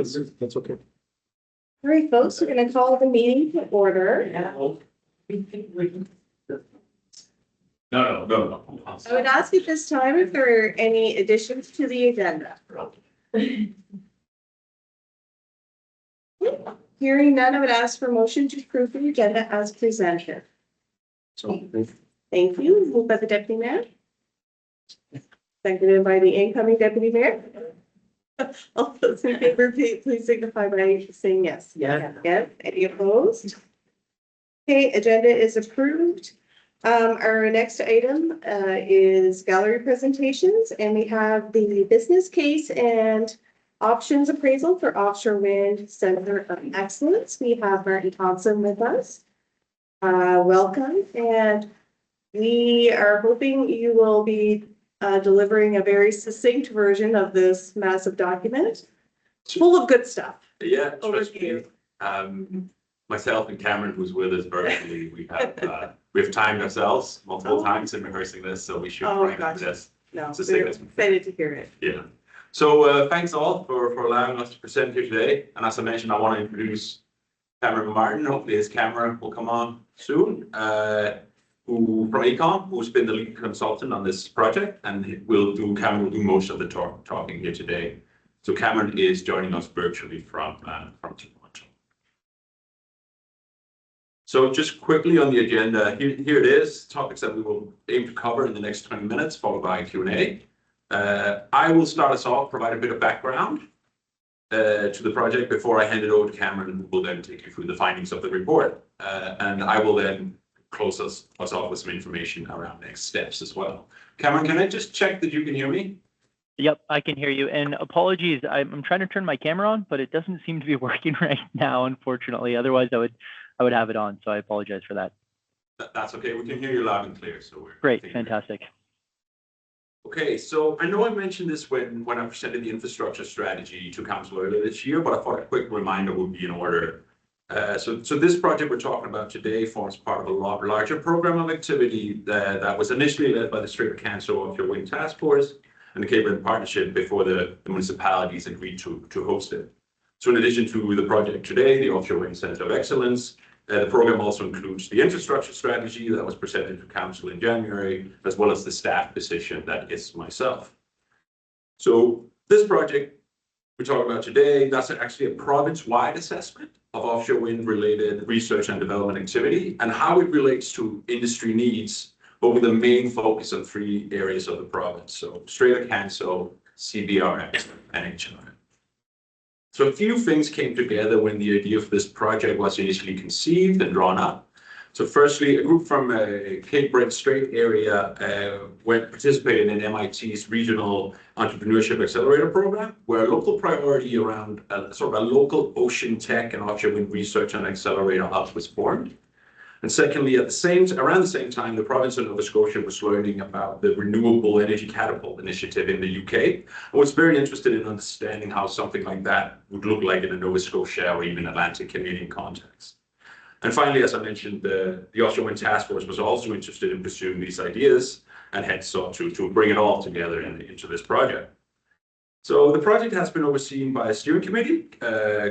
That's okay. All right, folks, we're going to call the meeting to order. No. I would ask at this time if there are any additions to the agenda. Hearing none, I would ask for motion to approve the agenda as presented. So, Thank you. Moved by the deputy mayor. Seconded by the incoming deputy mayor. All those in favor, please signify by saying yes. Yeah. Yes. Any opposed? Okay, agenda is approved. Our next item is gallery presentations, and we have the business case and options appraisal for Offshore Wind Center of Excellence. We have Martin Thompson with us. Welcome, and we are hoping you will be delivering a very succinct version of this massive document. It's full of good stuff. Yeah, Over trust to me. you. Myself and Cameron, who's with us virtually, we have timed ourselves multiple times in rehearsing this, so we should Oh, practice this. No, So we're say excited to hear it. Yeah. So thanks all for allowing us to present here today. And as I mentioned, I want to introduce Cameron Martin. Hopefully his camera will come on soon. Who from AECOM, who's been the lead consultant on this project, and Cameron will do most of the talking here today. So Cameron is joining us virtually from Toronto. So just quickly on the agenda, here it is, topics that we will aim to cover in the next 20 minutes, followed by Q&A. I will start us off, provide a bit of background to the project before I hand it over to Cameron, who will then take you through the findings of the report. And I will then close us off with some information around next steps as well. Cameron, can I just check that you can hear me? Yep, I can hear you. And apologies, I'm trying to turn my camera on, but it doesn't seem to be working right now, unfortunately. Otherwise, I would have it on. So I apologize for that. That's okay. We can hear you loud and clear. So we're great, fantastic. Okay, so I know I mentioned this when I presented the infrastructure strategy to council earlier this year, but I thought a quick reminder would be in order. So this project we're talking about today forms part of a larger program of activity that was initially led by the Strait of Canso Offshore Wind Task Force and the Cape Breton Partnership before the municipalities agreed to host it. So in addition to the project today, the Offshore Wind Center of Excellence, the program also includes the infrastructure strategy that was presented to council in January, as well as the staff position that is myself. So this project we're talking about today, that's actually a province-wide assessment of offshore wind-related research and development activity and how it relates to industry needs, but with a main focus on 3 areas of the province. So Strait of Canso, CBRX, and HNI. So a few things came together when the idea for this project was initially conceived and drawn up. So firstly, a group from Cape Breton Strait area participated in MIT's Regional Entrepreneurship Accelerator Program, where a local priority around sort of a local ocean tech and offshore wind research and accelerator hub was formed. And secondly, around the same time, the province of Nova Scotia was learning about the Renewable Energy Catapult initiative in the UK. I was very interested in understanding how something like that would look like in a Nova Scotia or even Atlantic Canadian context. And finally, as I mentioned, the Offshore Wind Task Force was also interested in pursuing these ideas and hence sought to bring it all together into this project. So the project has been overseen by a steering committee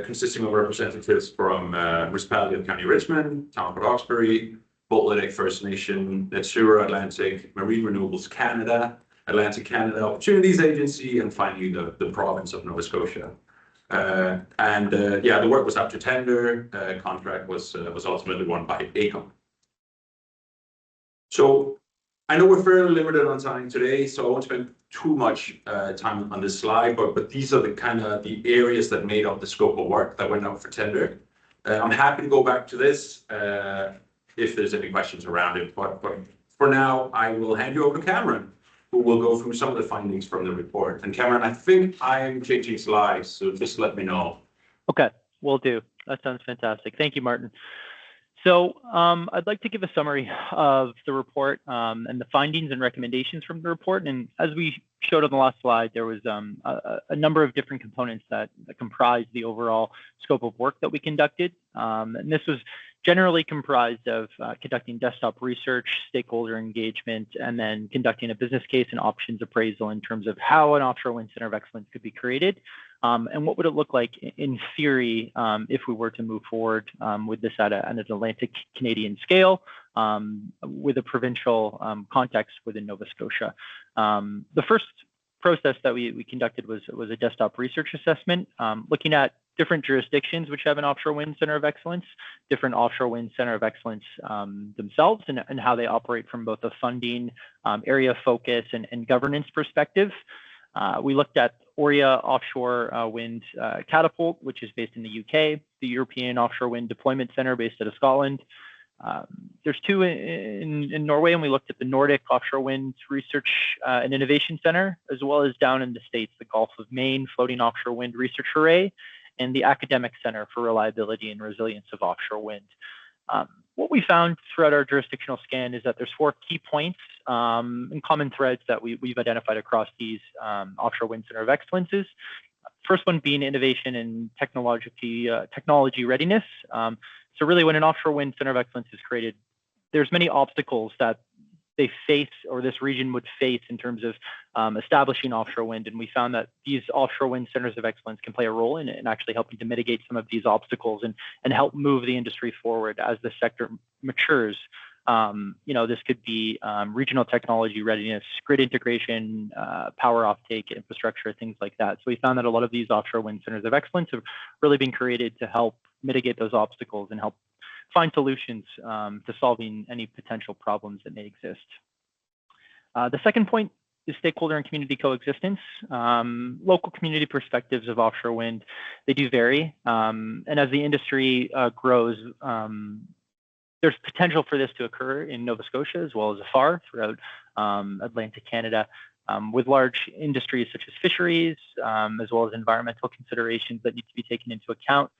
consisting of representatives from Municipality of County Richmond, Town of Port Hawkesbury, Boltletic First Nation, Netsura Atlantic, Marine Renewables Canada, Atlantic Canada Opportunities Agency, and finally the province of Nova Scotia. The work was up to tender. Contract was ultimately won by AECOM. So I know we're fairly limited on time today, so I won't spend too much time on this slide, but these are the areas that made up the scope of work that went out for tender. I'm happy to go back to this if there's any questions around it, but for now, I will hand you over to Cameron, who will go through some of the findings from the report. And Cameron, I think I am changing slides, so just let me know. Okay, will do. That sounds fantastic. Thank you, Martin. So I'd like to give a summary of the report and the findings and recommendations from the report. And as we showed on the last slide, there was a number of different components that comprised the overall scope of work that we conducted. And this was generally comprised of conducting desktop research, stakeholder engagement, and then conducting a business case and options appraisal in terms of how an offshore wind center of excellence could be created, And what would it look like in theory if we were to move forward with this at an Atlantic Canadian scale with a provincial context within Nova Scotia? The first process that we conducted was a desktop research assessment, looking at different jurisdictions which have an offshore wind center of excellence, different offshore wind center of excellence themselves, and how they operate from both a funding, area focus, and governance perspective. We looked at Oria Offshore Wind Catapult, which is based in the UK, the European Offshore Wind Deployment Center based out of Scotland. There's two in Norway, and we looked at the Nordic Offshore Wind Research and Innovation Center, as well as down in the States, the Gulf of Maine Floating Offshore Wind Research Array, and the Academic Center for Reliability and Resilience of Offshore Wind. What we found throughout our jurisdictional scan is that there's 4 key points and common threads that we've identified across these offshore wind center of excellences. First one being innovation and technology readiness. So really, when an offshore wind center of excellence is created, there's many obstacles that they face, or this region would face, in terms of establishing offshore wind. And we found that these offshore wind centers of excellence can play a role in actually helping to mitigate some of these obstacles and help move the industry forward as the sector matures. This could be regional technology readiness, grid integration, power offtake, infrastructure, things like that. So we found that a lot of these offshore wind centers of excellence have really been created to help mitigate those obstacles and help find solutions to solving any potential problems that may exist. The second point is stakeholder and community coexistence. Local community perspectives of offshore wind, they do vary. And as the industry grows, there's potential for this to occur in Nova Scotia as well as afar throughout Atlantic Canada, with large industries such as fisheries, as well as environmental considerations that need to be taken into account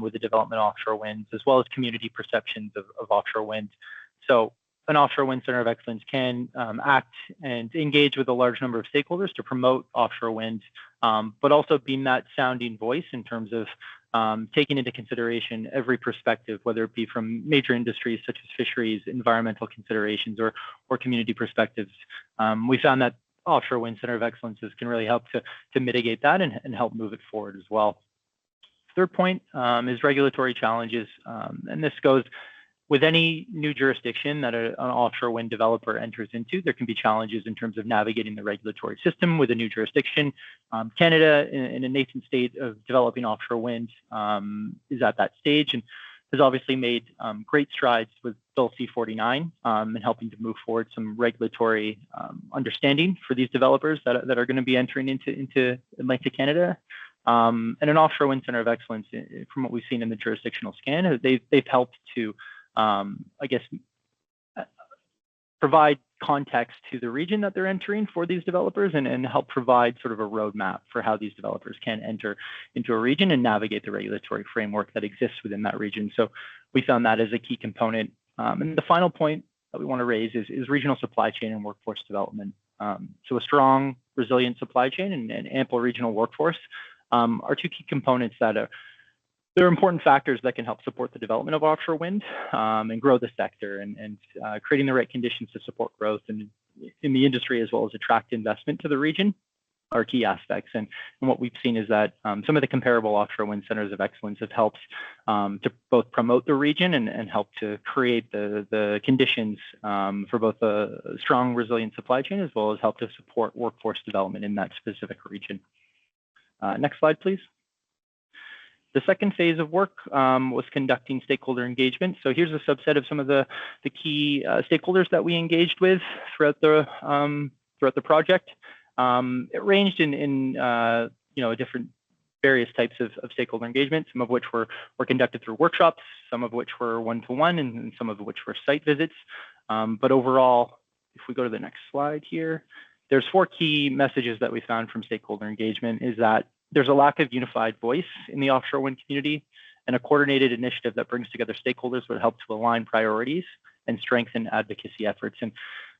with the development of offshore winds, as well as community perceptions of offshore wind. So an offshore wind center of excellence can act and engage with a large number of stakeholders to promote offshore wind, but also being that sounding voice in terms of taking into consideration every perspective, whether it be from major industries such as fisheries, environmental considerations, or community perspectives. We found that offshore wind center of excellences can really help to mitigate that and help move it forward as well. Third point is regulatory challenges, and this goes with any new jurisdiction that an offshore wind developer enters into. There can be challenges in terms of navigating the regulatory system with a new jurisdiction. Canada, in a nascent state of developing offshore wind, is at that stage and has obviously made great strides with Bill C-49 in helping to move forward some regulatory understanding for these developers that are going to be entering into Atlantic Canada. And an offshore wind center of excellence, from what we've seen in the jurisdictional scan, they've helped to provide context to the region that they're entering for these developers and help provide sort of a roadmap for how these developers can enter into a region and navigate the regulatory framework that exists within that region. So we found that as a key component. And the final point that we want to raise is regional supply chain and workforce development. So a strong, resilient supply chain and ample regional workforce are 2 key components that they're important factors that can help support the development of offshore wind and grow the sector and creating the right conditions to support growth in the industry, as well as attract investment to the region, are key aspects. And what we've seen is that some of the comparable offshore wind centers of excellence have helped to both promote the region and help to create the conditions for both a strong, resilient supply chain, as well as help to support workforce development in that specific region. Next slide, please. The second phase of work was conducting stakeholder engagement. So here's a subset of some of the key stakeholders that we engaged with throughout the project. It ranged in different various types of stakeholder engagement, some of which were conducted through workshops, some of which were one-to-one, and some of which were site visits. But overall, if we go to the next slide here, there's 4 key messages that we found from stakeholder engagement. Is that there's a lack of unified voice in the offshore wind community, and a coordinated initiative that brings together stakeholders would help to align priorities and strengthen advocacy efforts. And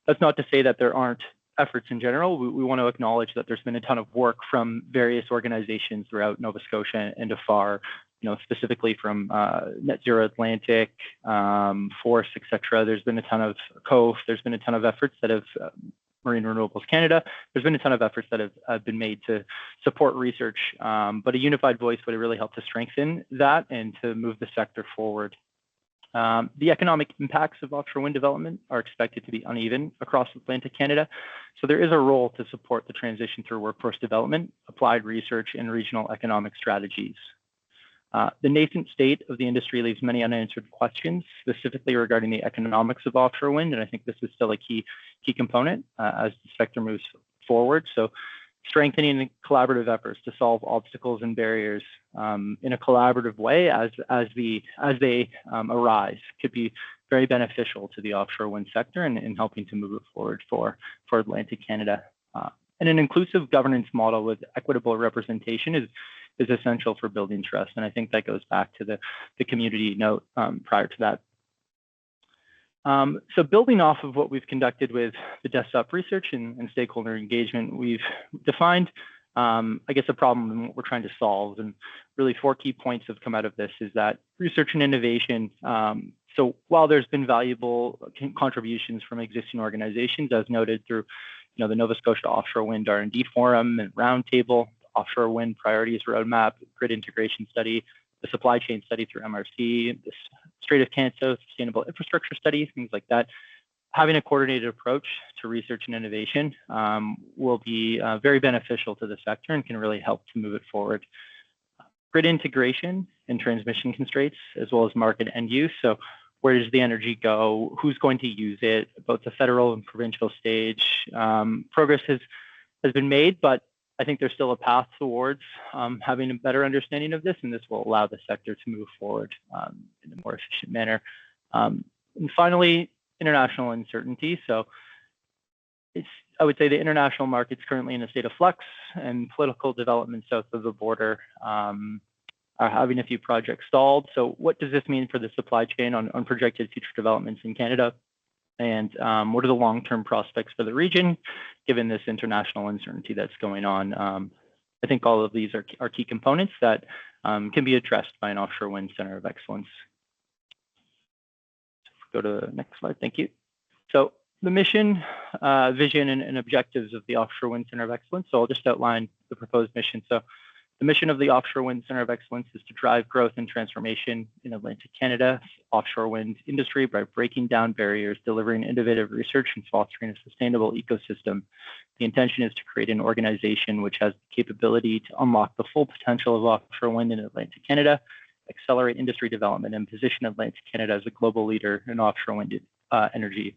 that's not to say that there aren't efforts in general. We want to acknowledge that there's been a ton of work from various organizations throughout Nova Scotia and afar, specifically from Net Zero Atlantic, Force, etc. There's been a ton of COAF. There's been a ton of efforts that have Marine Renewables Canada. There's been a ton of efforts that have been made to support research, but a unified voice would really help to strengthen that and to move the sector forward. The economic impacts of offshore wind development are expected to be uneven across Atlantic Canada, so there is a role to support the transition through workforce development, applied research, and regional economic strategies. The nascent state of the industry leaves many unanswered questions, specifically regarding the economics of offshore wind, and I think this is still a key component as the sector moves forward. So strengthening the collaborative efforts to solve obstacles and barriers in a collaborative way as they arise could be very beneficial to the offshore wind sector and in helping to move it forward for Atlantic Canada. And an inclusive governance model with equitable representation is essential for building trust. And I think that goes back to the community note prior to that. So building off of what we've conducted with the desktop research and stakeholder engagement, we've defined, I guess, a problem and what we're trying to solve. And really 4 key points have come out of this is that research and innovation. So while there's been valuable contributions from existing organizations, as noted through the Nova Scotia Offshore Wind R&D Forum and Roundtable, Offshore Wind Priorities Roadmap, Grid Integration Study, the Supply Chain Study through MRC, the Strait of Canso Sustainable Infrastructure Study, things like that. Having a coordinated approach to research and innovation will be very beneficial to the sector and can really help to move it forward. Grid integration and transmission constraints, as well as market end use. So where does the energy go? Who's going to use it? Both the federal and provincial stage. Progress has been made, but I think there's still a path towards having a better understanding of this, and this will allow the sector to move forward in a more efficient manner. And finally, international uncertainty. So I would say the international market's currently in a state of flux, and political developments south of the border are having a few projects stalled. So what does this mean for the supply chain on projected future developments in Canada? And what are the long-term prospects for the region, given this international uncertainty that's going on? I think all of these are key components that can be addressed by an offshore wind center of excellence. Go to the next slide. Thank you. So the mission, vision, and objectives of the Offshore Wind Center of Excellence. So I'll just outline the proposed mission. So the mission of the Offshore Wind Center of Excellence is to drive growth and transformation in Atlantic Canada offshore wind industry by breaking down barriers, delivering innovative research, and fostering a sustainable ecosystem. The intention is to create an organization which has the capability to unlock the full potential of offshore wind in Atlantic Canada, accelerate industry development, and position Atlantic Canada as a global leader in offshore wind energy.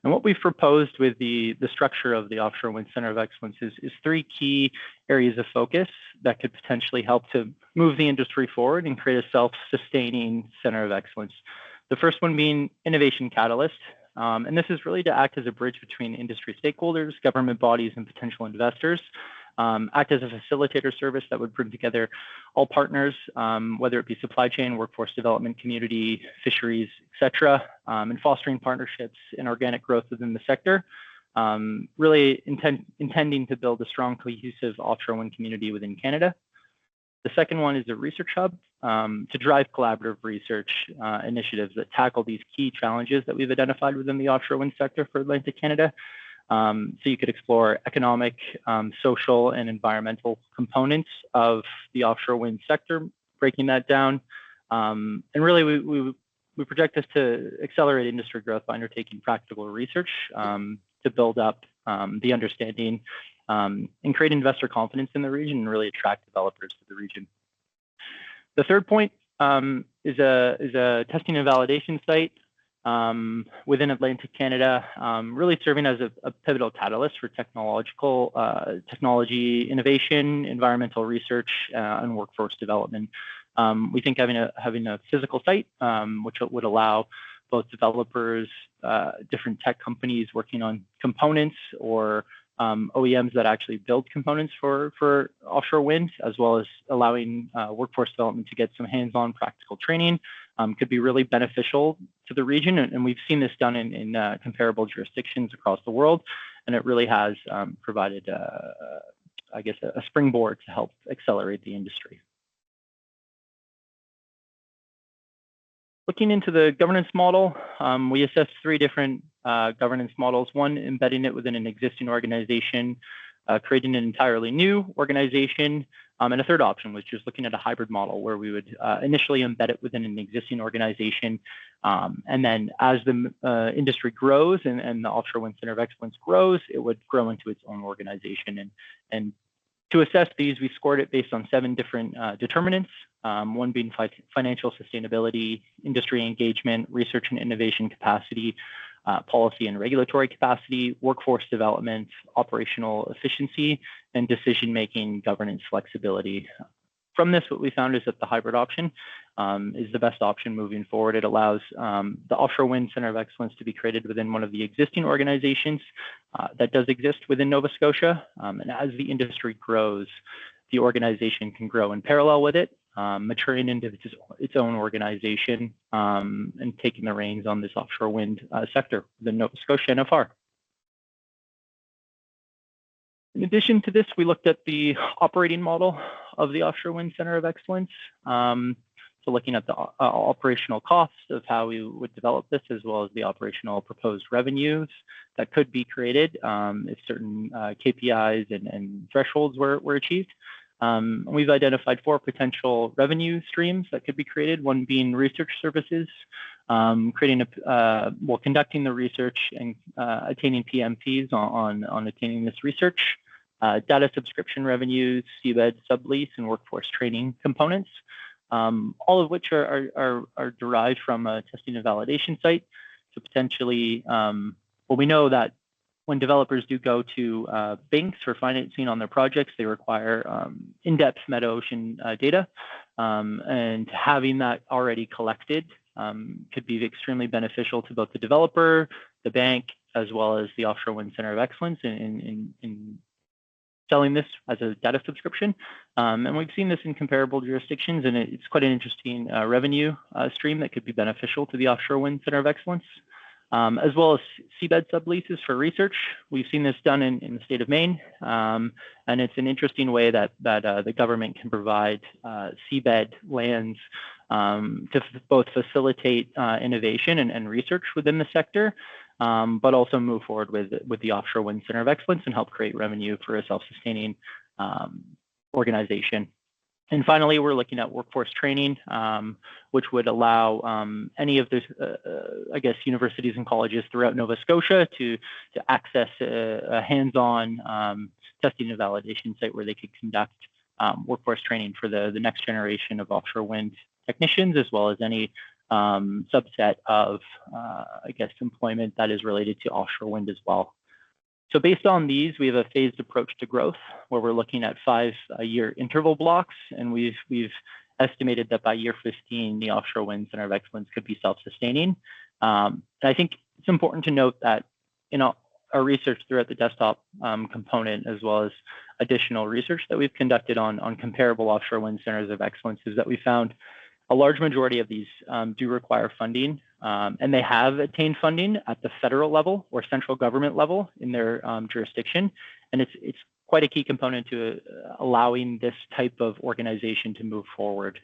And what we've proposed with the structure of the Offshore Wind Center of Excellence is 3 key areas of focus that could potentially help to move the industry forward and create a self-sustaining center of excellence. The first one being innovation catalyst. And this is really to act as a bridge between industry stakeholders, government bodies, and potential investors. Act as a facilitator service that would bring together all partners, whether it be supply chain, workforce development, community, fisheries, etc., and fostering partnerships and organic growth within the sector. Really intending to build a strong, cohesive offshore wind community within Canada. The second one is a research hub to drive collaborative research initiatives that tackle these key challenges that we've identified within the offshore wind sector for Atlantic Canada. So you could explore economic, social, and environmental components of the offshore wind sector, breaking that down. And really, we project this to accelerate industry growth by undertaking practical research to build up the understanding and create investor confidence in the region and really attract developers to the region. The third point is a testing and validation site within Atlantic Canada, really serving as a pivotal catalyst for technology innovation, environmental research, and workforce development. We think having a physical site, which would allow both developers, different tech companies working on components, or OEMs that actually build components for offshore wind, as well as allowing workforce development to get some hands-on practical training, could be really beneficial to the region. And we've seen this done in comparable jurisdictions across the world, and it really has provided, I guess, a springboard to help accelerate the industry. Looking into the governance model, we assessed 3 different governance models. One, embedding it within an existing organization, creating an entirely new organization. And a third option was just looking at a hybrid model where we would initially embed it within an existing organization. And then as the industry grows and the Offshore Wind Center of Excellence grows, it would grow into its own organization. And to assess these, we scored it based on 7 different determinants, one being financial sustainability, industry engagement, research and innovation capacity, policy and regulatory capacity, workforce development, operational efficiency, and decision-making governance flexibility. From this, what we found is that the hybrid option is the best option moving forward. It allows the Offshore Wind Center of Excellence to be created within one of the existing organizations that does exist within Nova Scotia. And as the industry grows, the organization can grow in parallel with it, maturing into its own organization and taking the reins on this offshore wind sector within Nova Scotia NFR. In addition to this, we looked at the operating model of the Offshore Wind Center of Excellence. So looking at the operational costs of how we would develop this, as well as the operational proposed revenues that could be created if certain KPIs and thresholds were achieved. We've identified 4 potential revenue streams that could be created, one being research services, conducting the research and attaining PMPs on attaining this research, data subscription revenues, seabed sublease, and workforce training components, all of which are derived from a testing and validation site. So potentially, we know that when developers do go to banks for financing on their projects, they require in-depth meta-ocean data, and having that already collected could be extremely beneficial to both the developer, the bank, as well as the Offshore Wind Center of Excellence in selling this as a data subscription. And we've seen this in comparable jurisdictions, and it's quite an interesting revenue stream that could be beneficial to the Offshore Wind Center of Excellence. As well as seabed subleases for research. We've seen this done in the state of Maine, and it's an interesting way that the government can provide seabed lands to both facilitate innovation and research within the sector, but also move forward with the Offshore Wind Center of Excellence and help create revenue for a self-sustaining organization. And finally, we're looking at workforce training, which would allow any of the, universities and colleges throughout Nova Scotia to access a hands-on testing and validation site where they could conduct workforce training for the next generation of offshore wind technicians, as well as any subset of, employment that is related to offshore wind as well. So based on these, we have a phased approach to growth where we're looking at 5-year interval blocks, and we've estimated that by year 15, the Offshore Wind Center of Excellence could be self-sustaining. And I think it's important to note that in our research throughout the desktop component, as well as additional research that we've conducted on comparable offshore wind centers of excellence, is that we found a large majority of these do require funding, and they have attained funding at the federal level or central government level in their jurisdiction. And it's quite a key component to allowing this type of organization to move forward.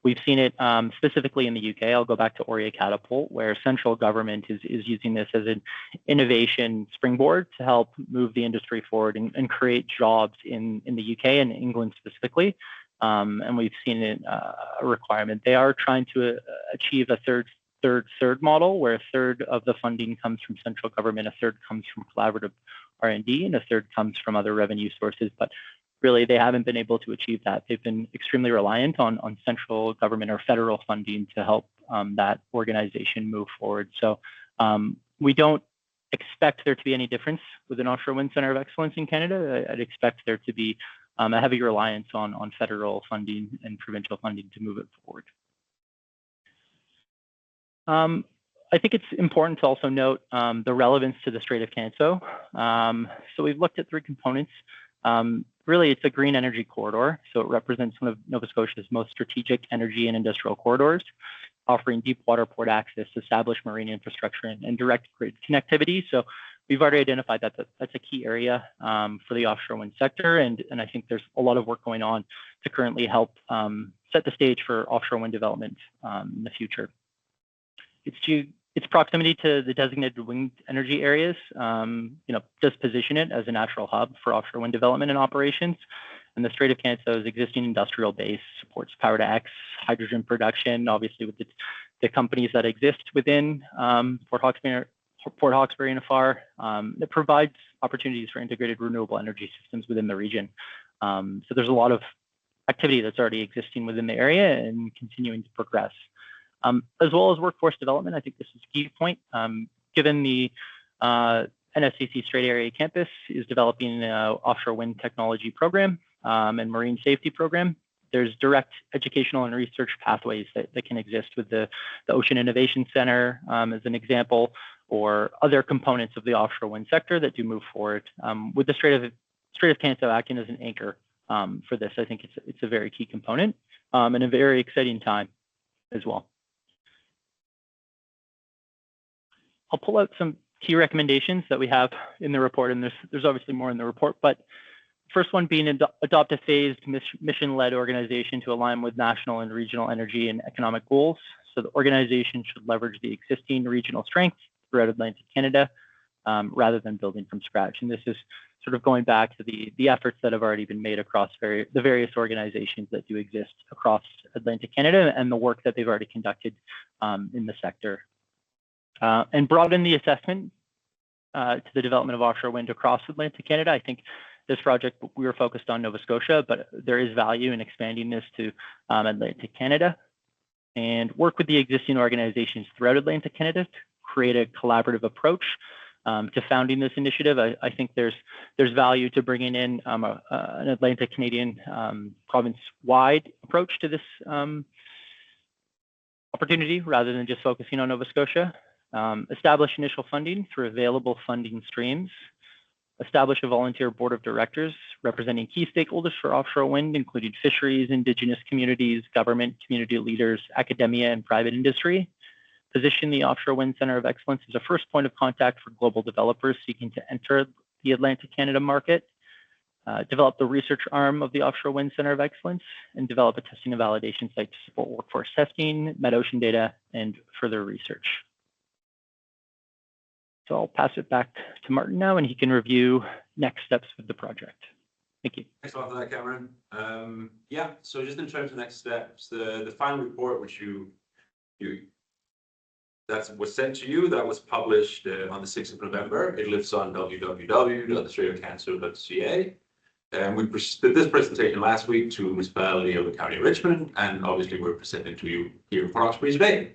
We've seen it specifically in the UK. I'll go back to Aurea Catapult, where central government is using this as an innovation springboard to help move the industry forward and create jobs in the UK and England specifically. And we've seen it a requirement. They are trying to achieve a third model, where a third of the funding comes from central government, a third comes from collaborative R&D, and a third comes from other revenue sources. But really, they haven't been able to achieve that. They've been extremely reliant on central government or federal funding to help that organization move forward. So we don't expect there to be any difference with an Offshore Wind Center of Excellence in Canada. I'd expect there to be a heavy reliance on federal funding and provincial funding to move it forward. I think it's important to also note the relevance to the Strait of Canso. So we've looked at 3 components. Really, it's a green energy corridor. So it represents one of Nova Scotia's most strategic energy and industrial corridors, offering deep water port access, established marine infrastructure, and direct grid connectivity. So we've already identified that that's a key area for the offshore wind sector, and I think there's a lot of work going on to currently help set the stage for offshore wind development in the future. Its proximity to the designated wind energy areas, does position it as a natural hub for offshore wind development and operations. And the Strait of Canso's existing industrial base supports Power-to-X, hydrogen production, obviously with the companies that exist within Port Hawkesbury and afar. It provides opportunities for integrated renewable energy systems within the region. So there's a lot of activity that's already existing within the area and continuing to progress. As well as workforce development, I think this is a key point. Given the NSCC Strait Area Campus is developing an offshore wind technology program and marine safety program, there's direct educational and research pathways that can exist with the Ocean Innovation Center as an example, or other components of the offshore wind sector that do move forward. With the Strait of Canso acting as an anchor for this, I think it's a very key component and a very exciting time as well. I'll pull out some key recommendations that we have in the report, and there's obviously more in the report, but first one being adopt a phased mission-led organization to align with national and regional energy and economic goals. So the organization should leverage the existing regional strengths throughout Atlantic Canada rather than building from scratch. And this is sort of going back to the efforts that have already been made across the various organizations that do exist across Atlantic Canada and the work that they've already conducted in the sector. And broaden the assessment to the development of offshore wind across Atlantic Canada. I think this project, we were focused on Nova Scotia, but there is value in expanding this to Atlantic Canada, and work with the existing organizations throughout Atlantic Canada to create a collaborative approach to founding this initiative. I think there's value to bringing in an Atlantic Canadian province-wide approach to this opportunity rather than just focusing on Nova Scotia. Establish initial funding through available funding streams. Establish a volunteer board of directors representing key stakeholders for offshore wind, including fisheries, Indigenous communities, government, community leaders, academia, and private industry. Position the Offshore Wind Center of Excellence as a first point of contact for global developers seeking to enter the Atlantic Canada market. Develop the research arm of the Offshore Wind Center of Excellence, and develop a testing and validation site to support workforce testing, met-ocean data, and further research. So I'll pass it back to Martin now, and he can review next steps with the project. Thank you. Thanks a lot for that, Cameron. Yeah, so just in terms of next steps, the final report, which that was sent to you, that was published on the 6th of November. It lives on www.thestraitofcanso.ca. And we did this presentation last week to the municipality of the County of Richmond, and obviously we're presenting to you here in Port Hawkesbury today.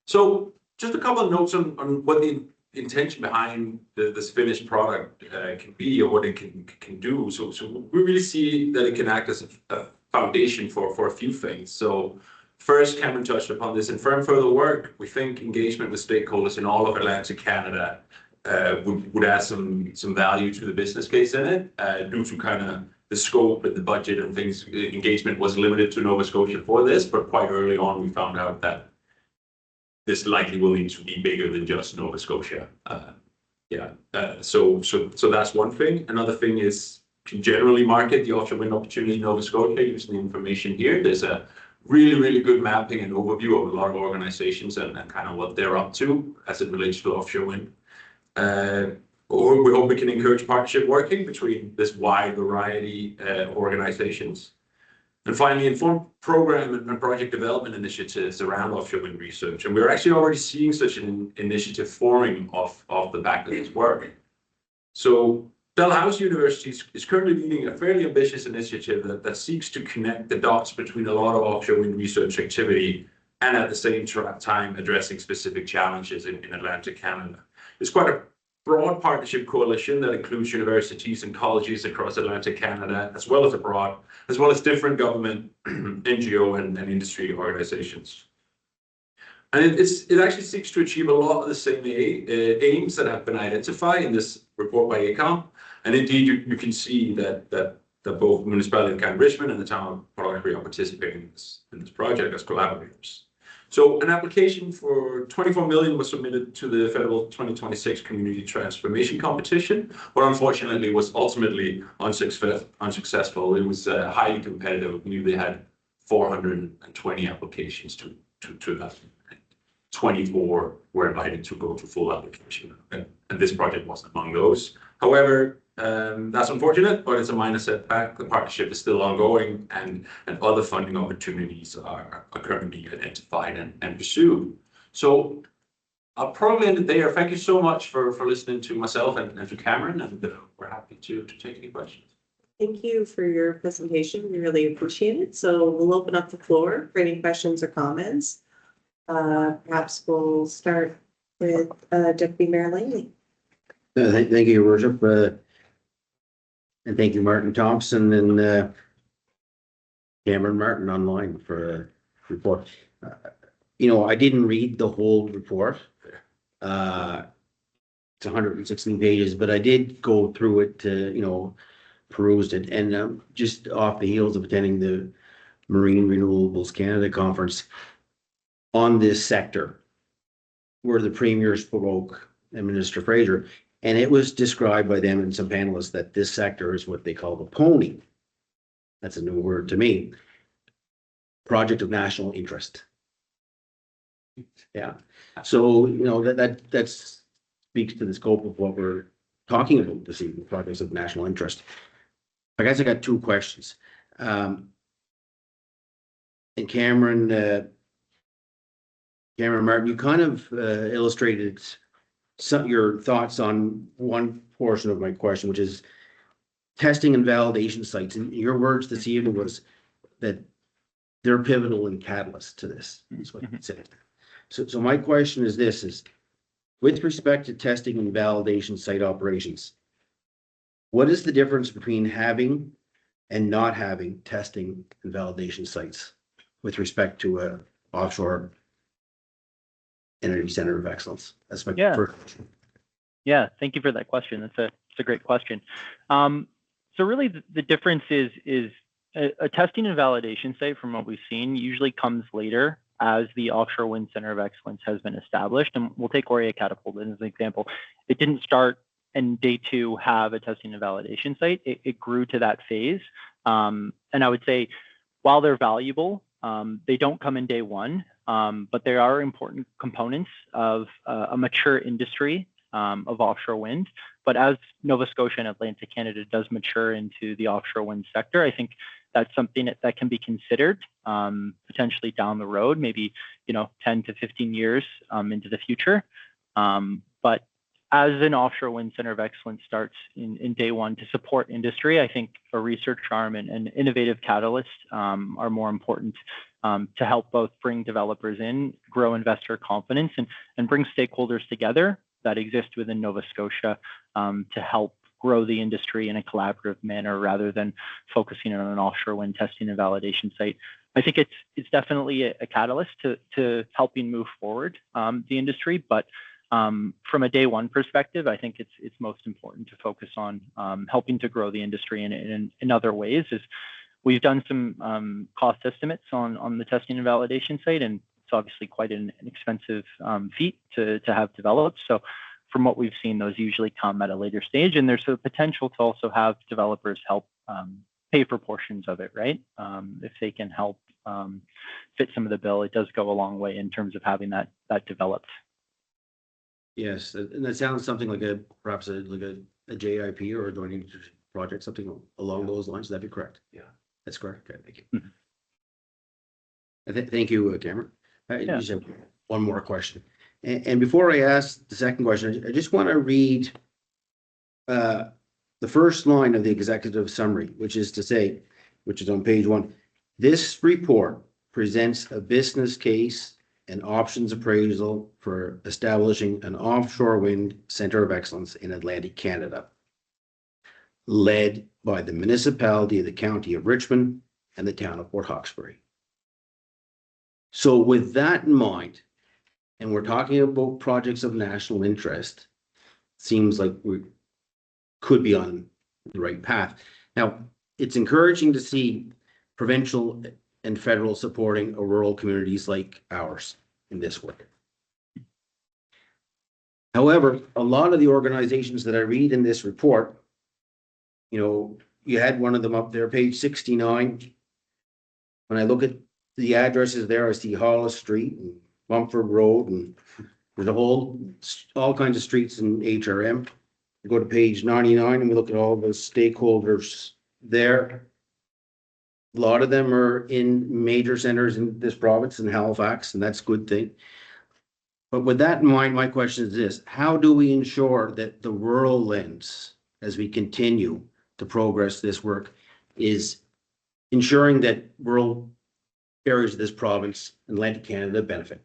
So just a couple of notes on what the intention behind this finished product can be, or what it can do. So we really see that it can act as a foundation for a few things. So first, Cameron touched upon this. In further work, we think engagement with stakeholders in all of Atlantic Canada would add some value to the business case in it, due to kind of the scope and the budget and things. Engagement was limited to Nova Scotia for this, but quite early on we found out that this likely will need to be bigger than just Nova Scotia. So that's one thing. Another thing is to generally market the offshore wind opportunity in Nova Scotia using the information here. There's a really good mapping and overview of a lot of organizations and kind of what they're up to as it relates to offshore wind. Or we hope we can encourage partnership working between this wide variety of organizations. And finally, inform program and project development initiatives around offshore wind research. And we're actually already seeing such an initiative forming off the back of this work. So Dalhousie University is currently leading a fairly ambitious initiative that seeks to connect the dots between a lot of offshore wind research activity and at the same time addressing specific challenges in Atlantic Canada. It's quite a broad partnership coalition that includes universities and colleges across Atlantic Canada, as well as abroad, as well as different government, NGO, and industry organizations. And it actually seeks to achieve a lot of the same aims that have been identified in this report by AECOM. And indeed, you can see that both the municipality of County Richmond and the town of Port Hawkesbury are participating in this project as collaborators. So an application for 24 million was submitted to the federal 2026 community transformation competition, but unfortunately was ultimately unsuccessful. It was highly competitive. I believe they had 420 applications to that. 24 were invited to go to full application, and this project wasn't among those. However, that's unfortunate, but it's a minor setback. The partnership is still ongoing, and other funding opportunities are currently identified and pursued. So I'll probably end it there. Thank you so much for listening to myself and to Cameron, and we're happy to take any questions. Thank you for your presentation. We really appreciate it. So we'll open up the floor for any questions or comments. Perhaps we'll start with Deputy Mayor Langley. Thank you, Your Worship. And thank you, Martin Thompson and Cameron Martin online for a report. I didn't read the whole report. It's 116 pages, but I did go through it to, perused it. And just off the heels of attending the Marine Renewables Canada conference on this sector, where the Premier spoke and Minister Fraser, and it was described by them and some panelists that this sector is what they call the PONI. That's a new word to me. Project of National Interest. Yeah. So, that speaks to the scope of what we're talking about this evening, projects of national interest. I guess I got two questions. And Cameron Martin, you kind of illustrated your thoughts on one portion of my question, which is testing and validation sites. And your words this evening was that they're pivotal and catalyst to this. That's what you said. So my question is this: is with respect to testing and validation site operations, what is the difference between having and not having testing and validation sites with respect to a offshore energy center of excellence? That's my first question. Yeah, thank you for that question. It's a great question. So really the difference is a testing and validation site, from what we've seen, usually comes later as the offshore wind center of excellence has been established. And we'll take Oria Catapult as an example. It didn't start in day two have a testing and validation site. It grew to that phase. And I would say, while they're valuable, they don't come in day one, but they are important components of a mature industry of offshore wind. But as Nova Scotia and Atlantic Canada does mature into the offshore wind sector, I think that's something that can be considered potentially down the road, maybe 10 to 15 years into the future. But as an offshore wind center of excellence starts in day one to support industry, I think a research arm and innovative catalysts are more important to help both bring developers in, grow investor confidence, and bring stakeholders together that exist within Nova Scotia to help grow the industry in a collaborative manner rather than focusing on an offshore wind testing and validation site. I think it's definitely a catalyst to helping move forward the industry, but from a day one perspective, I think it's most important to focus on helping to grow the industry in other ways. Is we've done some cost estimates on the testing and validation site, and it's obviously quite an expensive feat to have developed. So from what we've seen, those usually come at a later stage, and there's a potential to also have developers help pay for portions of it, right? If they can help fit some of the bill, it does go a long way in terms of having that developed. Yes, and that sounds something like perhaps a JIP or a joint industry project, something along those lines. That'd be correct. Yeah, that's correct. Okay, thank you. Thank you, Cameron. I just have one more question. And before I ask the second question, I just want to read the first line of the executive summary, which is on page 1. This report presents a business case and options appraisal for establishing an offshore wind center of excellence in Atlantic Canada, led by the municipality of the County of Richmond and the town of Port Hawkesbury. So with that in mind, and we're talking about projects of national interest, seems like we could be on the right path. Now, it's encouraging to see provincial and federal supporting rural communities like ours in this work. However, a lot of the organizations that I read in this report, you know, you had one of them up there, page 69. When I look at the addresses there, I see Hollis Street and Mumford Road, and there's all kinds of streets in HRM. You go to page 99 and we look at all the stakeholders there. A lot of them are in major centers in this province in Halifax, and that's a good thing. But with that in mind, my question is this: how do we ensure that the rural lens, as we continue to progress this work, is ensuring that rural areas of this province and Atlantic Canada benefit?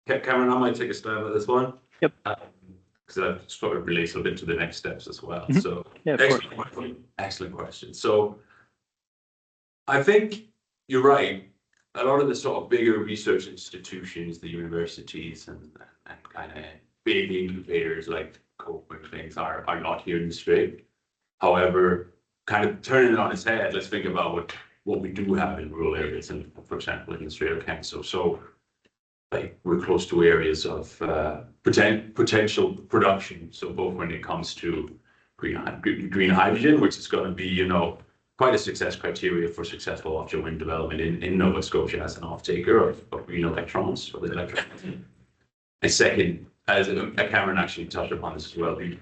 Cameron, I might take a stab at this one. Yep. Because that sort of relates a bit to the next steps as well. Mhm. So Yeah, of course. excellent question. So I think you're right. A lot of the sort of bigger research institutions, the universities and kind of big incubators like Copeland things are not here in the Strait. However, kind of turning it on its head, let's think about what we do have in rural areas, and for example, in the Strait of Canso. So like we're close to areas of potential production. So both when it comes to green hydrogen, which is going to be, you know, quite a success criteria for successful offshore wind development in Nova Scotia as an off-taker of green electrons for the electricity. And second, as Cameron actually touched upon this as well, the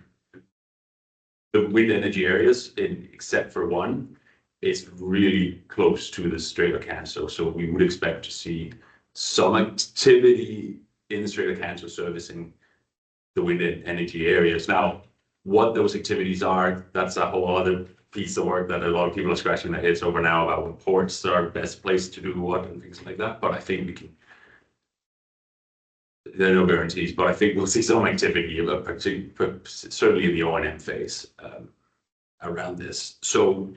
wind energy areas, except for one, is really close to the Strait of Canso. So we would expect to see some activity in the Strait of Canso servicing the wind energy areas. Now, what those activities are, that's a whole other piece of work that a lot of people are scratching their heads over now about what ports are the best place to do what and things like that. But I think we can, there are no guarantees, but I think we'll see some activity, certainly in the O&M phase around this. So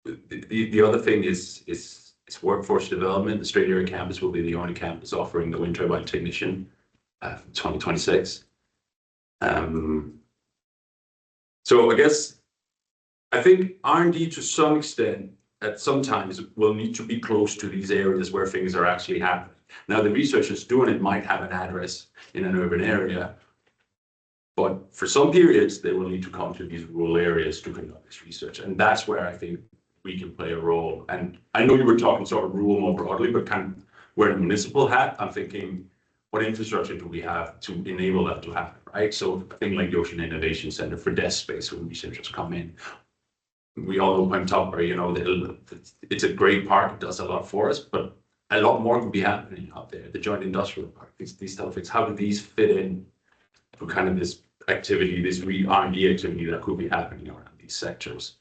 the other thing is workforce development. The Strait Area campus will be the only campus offering the wind turbine technician 2026. So I think R&D to some extent at some times will need to be close to these areas where things are actually happening. Now, the researchers doing it might have an address in an urban area, but for some periods, they will need to come to these rural areas to conduct this research. And that's where I think we can play a role. And I know you were talking sort of rural more broadly, but kind of wearing a municipal hat, I'm thinking, what infrastructure do we have to enable that to happen, right? So a thing like the Ocean Innovation Center for desk space when researchers come in. We all know Point Tupper, you know, it's a great park, it does a lot for us, but a lot more could be happening out there. The Joint Industrial Park, these type of things, how do these fit in for kind of this activity, this R&D activity that could be happening around these sectors?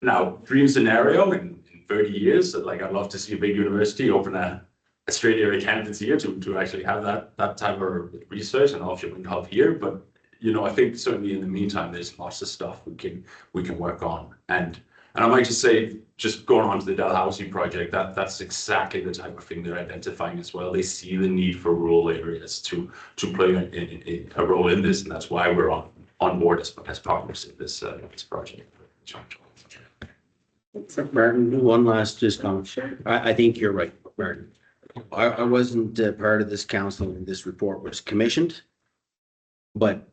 Now, dream scenario in 30 years, like I'd love to see a big university open a Strait Area campus here to actually have that type of research and offshore wind hub here. But you know, I think certainly in the meantime, there's lots of stuff we can work on. And I might just say, just going on to the Dalhousie project, that's exactly the type of thing they're identifying as well. They see the need for rural areas to play a role in this, and that's why we're on board as partners in this project. Martin, one last just comment. I think you're right, Martin. I wasn't part of this council when this report was commissioned, but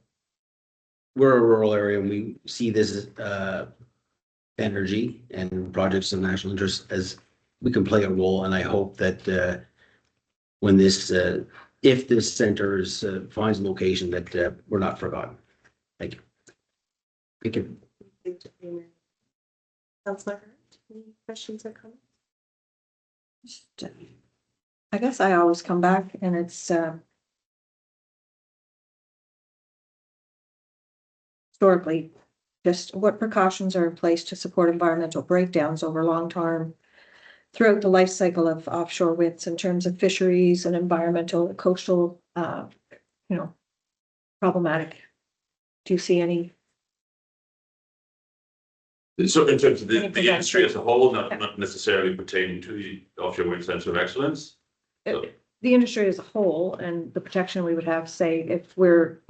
we're a rural area and we see this energy and projects of national interest as we can play a role. And I hope that when this, if this center finds a location, that we're not forgotten. Thank you. Thank you. Councilor Hart, any questions or comments? I guess I always come back and it's historically, just what precautions are in place to support environmental breakdowns over long term throughout the life cycle of offshore winds in terms of fisheries and environmental coastal, problematic. Do you see any? So in terms of the industry as a whole, not necessarily pertaining to the Offshore Wind Centre of Excellence? The industry as a whole and the protection we would have, say, if we're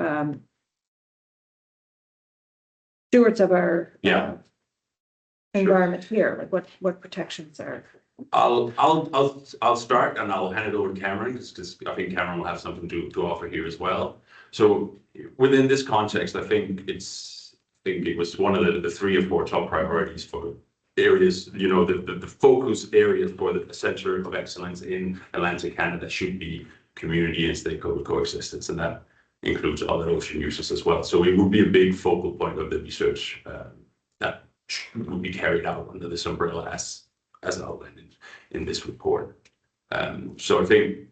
stewards of our environment here, like what protections are I'll start and I'll hand it over to Cameron because I think Cameron will have something to offer here as well. So within this context, I think it was one of the 3 or 4 top priorities for areas, you know, the focus areas for the Center of Excellence in Atlantic Canada should be community and stakeholder coexistence, and that includes other ocean users as well. So it would be a big focal point of the research that would be carried out under this umbrella as outlined in this report. So I think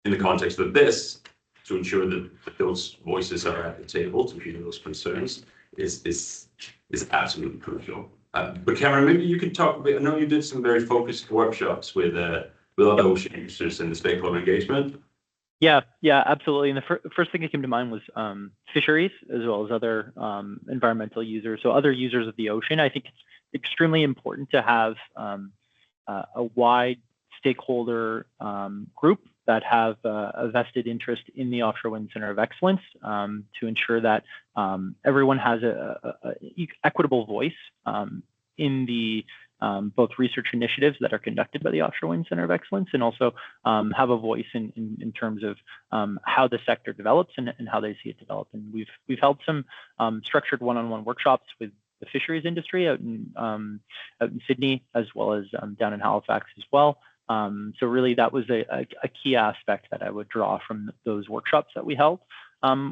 in the context of this, to ensure that those voices are at the table to hear those concerns is absolutely crucial. But Cameron, maybe you can talk a bit. I know you did some very focused workshops with other ocean users in the stakeholder engagement. Yeah, absolutely. And the first thing that came to mind was fisheries as well as other environmental users. So other users of the ocean. I think it's extremely important to have a wide stakeholder group that have a vested interest in the Offshore Wind Center of Excellence to ensure that everyone has a equitable voice in the both research initiatives that are conducted by the Offshore Wind Center of Excellence, and also have a voice in terms of how the sector develops and how they see it develop. And we've held some structured one-on-one workshops with the fisheries industry out in Sydney, as well as down in Halifax as well. So really that was a key aspect that I would draw from those workshops that we held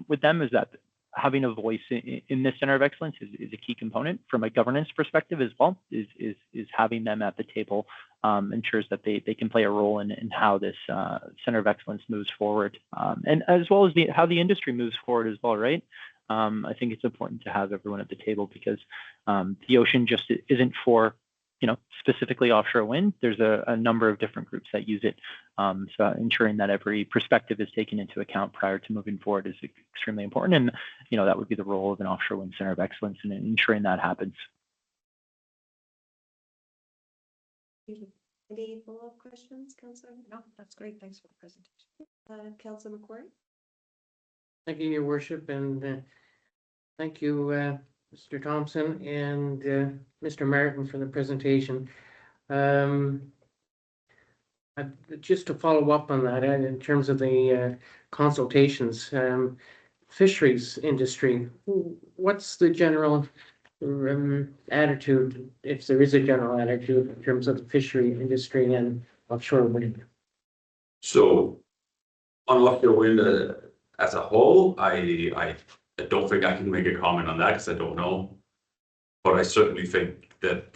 with them, is that having a voice in this Center of Excellence is a key component from a governance perspective as well, is having them at the table ensures that they can play a role in how this Center of Excellence moves forward, and as well as how the industry moves forward as well, right? I think it's important to have everyone at the table because the ocean just isn't for, you know, specifically offshore wind. There's a number of different groups that use it. So ensuring that every perspective is taken into account prior to moving forward is extremely important. And, you know, that would be the role of an Offshore Wind Center of Excellence in ensuring that happens. Any follow-up questions, Councillor? No, that's great. Thanks for the presentation. Councillor McQuarrie? Thank you, Your Worship, and thank you, Mr. Thompson and Mr. Martin for the presentation. Just to follow up on that, in terms of the consultations, fisheries industry, what's the general attitude, if there is a general attitude, in terms of the fishery industry and offshore wind? So on offshore wind as a whole, I don't think I can make a comment on that because I don't know. But I certainly think that,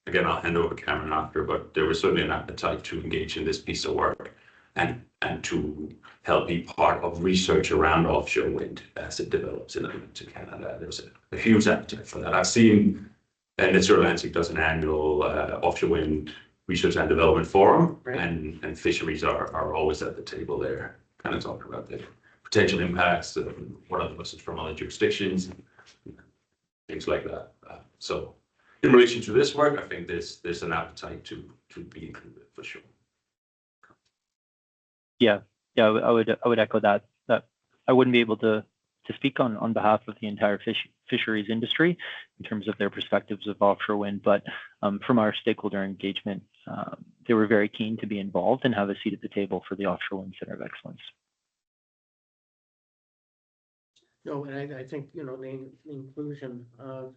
again, I'll hand over to Cameron after, but there was certainly an appetite to engage in this piece of work and to help be part of research around offshore wind as it develops in Canada. There's a huge appetite for that. I've seen, and Netzer Atlantic does an annual offshore wind research and development forum, right. and fisheries are always at the table there, kind of talking about the potential impacts, what are the lessons from other jurisdictions, things like that. So in relation to this work, I think there's an appetite to be included for sure. Yeah, I would echo that I wouldn't be able to speak on behalf of the entire fisheries industry in terms of their perspectives of offshore wind, but from our stakeholder engagement, they were very keen to be involved and have a seat at the table for the Offshore Wind Center of Excellence. No, and I think, you know, the inclusion of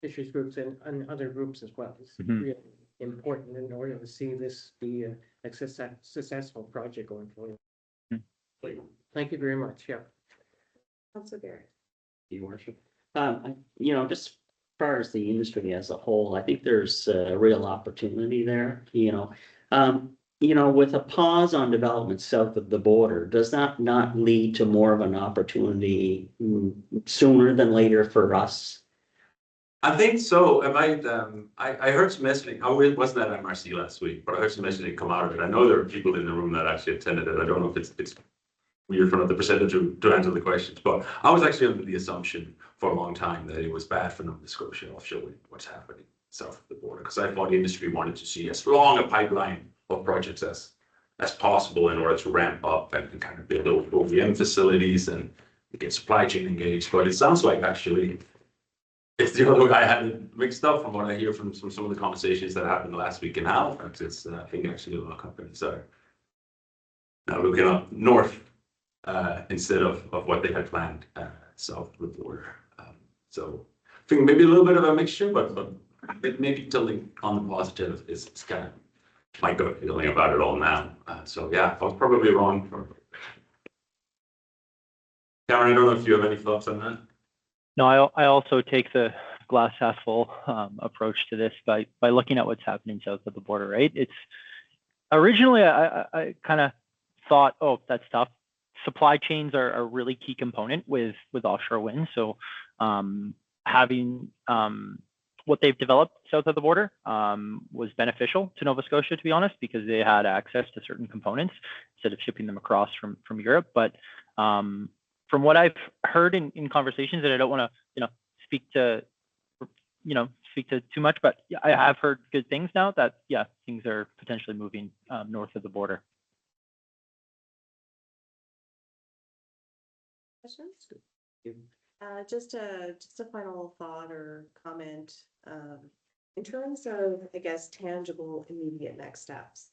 fisheries groups and other groups as well is really important in order to see this be a successful project going forward. Thank you very much. Yeah. Councillor Barrett? Your Worship. You know, just as far as the industry as a whole, I think there's a real opportunity there, you know, with a pause on development south of the border, does that not lead to more of an opportunity sooner than later for us? I think so. I heard some messaging. I wasn't at MRC last week, but I heard some messaging come out of it. I know there are people in the room that actually attended it. I don't know if it's weird for another presenter to answer the questions, but I was actually under the assumption for a long time that it was bad for Nova Scotia offshore wind, what's happening south of the border, because I thought the industry wanted to see as long a pipeline of projects as possible in order to ramp up and kind of build OEM facilities and get supply chain engaged. But it sounds like actually It's the other way. I had it mixed up from what I hear from some of the conversations that happened last week in Halifax. It's, I think actually a lot of companies are now looking up north, instead of what they had planned, south of the border. So I think maybe a little bit of a mixture, but maybe tilting on the positive is kind of my gut feeling about it all now. So yeah, I was probably wrong. Cameron, I don't know if you have any thoughts on that. No, I also take the glass half full approach to this by looking at what's happening south of the border, right? It's originally I kind of thought, oh, that's tough. Supply chains are a really key component with offshore wind. So having what they've developed south of the border was beneficial to Nova Scotia, to be honest, because they had access to certain components instead of shipping them across from Europe. But from what I've heard in conversations, and I don't want to, speak to too much, but I have heard good things now that, yeah, things are potentially moving north of the border. Questions? Just a final thought or comment, in terms of, I guess, tangible, immediate next steps.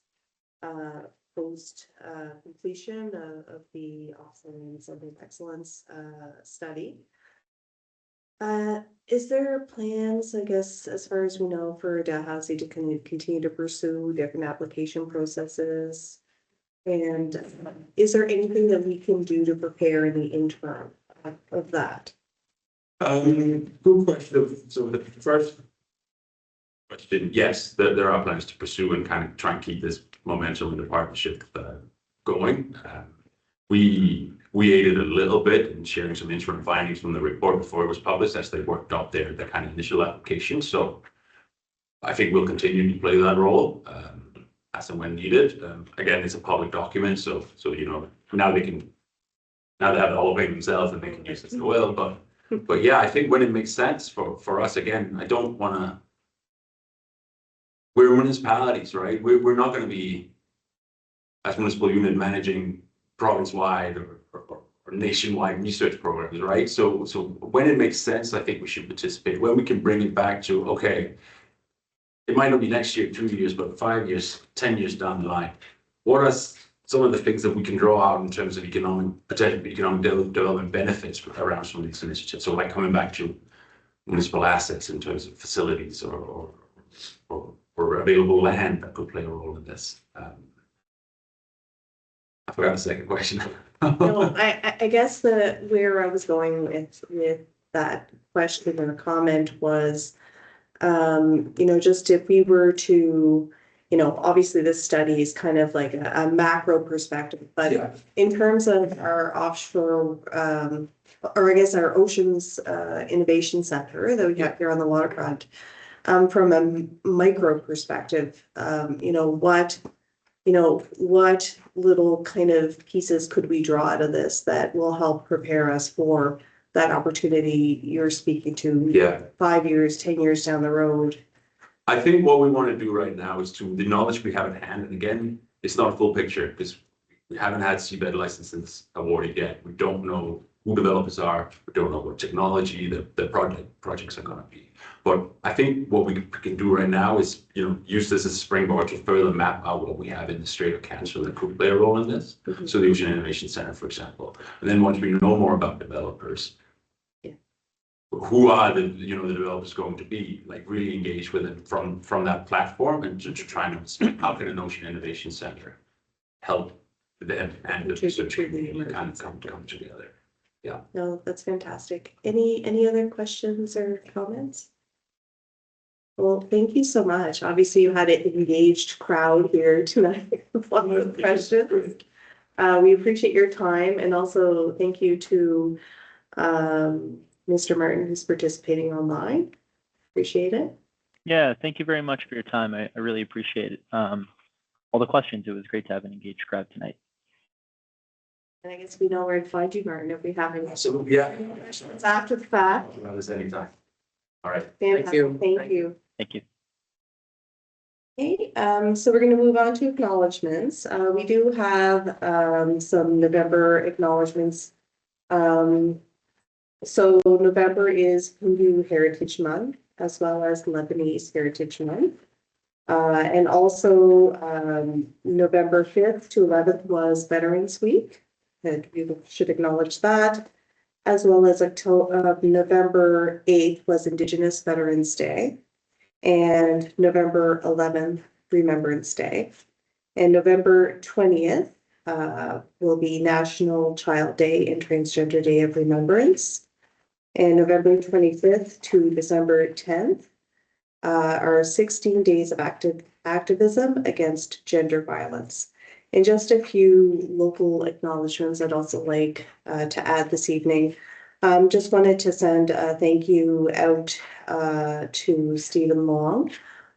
Post completion of the Offshore Wind Center of Excellence study. Is there plans, I guess, as far as we know, for Dalhousie to continue to pursue different application processes? And is there anything that we can do to prepare in the interim of that? Good question. So the first question, yes, there are plans to pursue and kind of try and keep this momentum in the partnership going. We aided a little bit in sharing some interim findings from the report before it was published as they worked up their kind of initial application. So I think we'll continue to play that role as and when needed. Again, it's a public document, so now they have the whole thing themselves and they can use it as they will. But yeah, I think when it makes sense for us, again, I don't want to. We're municipalities, right? We're not going to be, as municipal unit, managing province-wide or nationwide research programs, right? So when it makes sense, I think we should participate. When we can bring it back to, okay, it might not be next year, 2 years, but 5 years, 10 years down the line. What are some of the things that we can draw out in terms of potential economic development benefits around some of these initiatives? So like coming back to municipal assets in terms of facilities or available land that could play a role in this. I forgot the second question. No, I guess where I was going with that question or comment was, just if we were to, obviously this study is kind of like a macro perspective, but Yeah. in terms of our offshore, or I guess our Oceans Innovation Center that we have here on the waterfront, from a micro perspective, what little kind of pieces could we draw out of this that will help prepare us for that opportunity you're speaking to? Yeah. 5 years, 10 years down the road. I think what we want to do right now is the knowledge we have at hand, and again, it's not a full picture because we haven't had seabed licenses awarded yet. We don't know who developers are. We don't know what technology the projects are going to be. But I think what we can do right now is, use this as a springboard to further map out what we have in the Strait of Cancer that could play a role in this. Mm-hmm. So the Ocean Innovation Center, for example. And then once we know more about developers, who are the developers going to be, like really engage with them from that platform and to try and understand how can an Ocean Innovation Center help them and the research community kind of come together. Yeah. No, that's fantastic. Any other questions or comments? Well, thank you so much. Obviously, you had an engaged crowd here tonight with one of the questions. We appreciate your time, and also thank you to Mr. Martin, who's participating online. Appreciate it. Yeah, thank you very much for your time. I really appreciate it. All the questions. It was great to have an engaged crowd tonight. And I guess we know where to find you, Martin, if we have any So yeah. questions after the fact. Anytime. All right. Fantastic. you. Thank you. Thank you. Okay, so we're going to move on to acknowledgements. We do have some November acknowledgements So November is Hindu Heritage Month as well as Lebanese Heritage Month. And also, November 5th to 11th was Veterans Week. And we should acknowledge that. As well as November 8th was Indigenous Veterans Day. And November 11th, Remembrance Day. And November 20th will be National Child Day and Transgender Day of Remembrance. And November 25th to December 10th are 16 days of activism against gender violence. And just a few local acknowledgements I'd also like to add this evening. Just wanted to send a thank you out to Stephen Long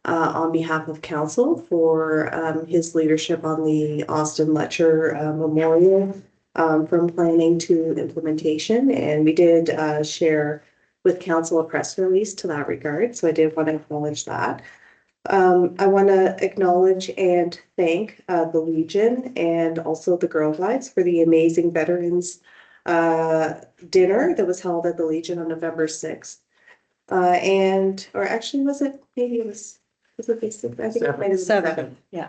on behalf of council for his leadership on the Austin Letcher Memorial from planning to implementation. And we did share with council a press release to that regard. So I did want to acknowledge that. I want to acknowledge and thank the Legion and also the Girl Guides for the amazing veterans dinner that was held at the Legion on November 6th. Or actually was it the 6th? I think it might have been 7th. Yeah.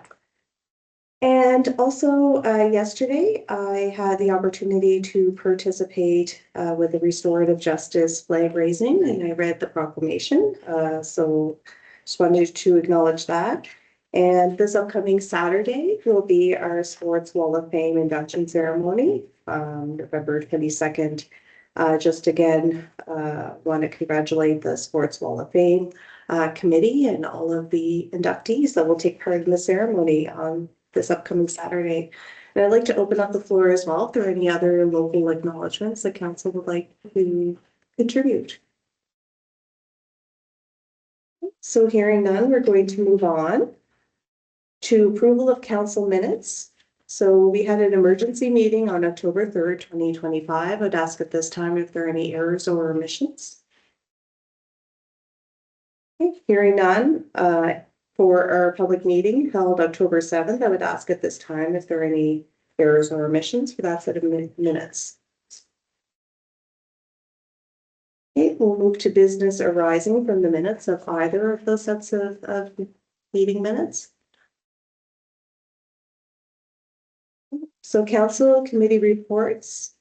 And also yesterday, I had the opportunity to participate with the restorative justice flag raising, and I read the proclamation. So just wanted to acknowledge that. And this upcoming Saturday will be our Sports Wall of Fame induction ceremony, November 22nd. Just again, want to congratulate the Sports Wall of Fame committee and all of the inductees that will take part in the ceremony on this upcoming Saturday. And I'd like to open up the floor as well if there are any other local acknowledgements the council would like to contribute. So hearing none, we're going to move on to approval of council minutes. So we had an emergency meeting on October 3rd, 2025. I'd ask at this time if there are any errors or omissions. Okay, hearing none, for our public meeting held October 7th, I would ask at this time if there are any errors or omissions for that set of minutes. Okay, we'll move to business arising from the minutes of either of those sets of meeting minutes. So council committee reports.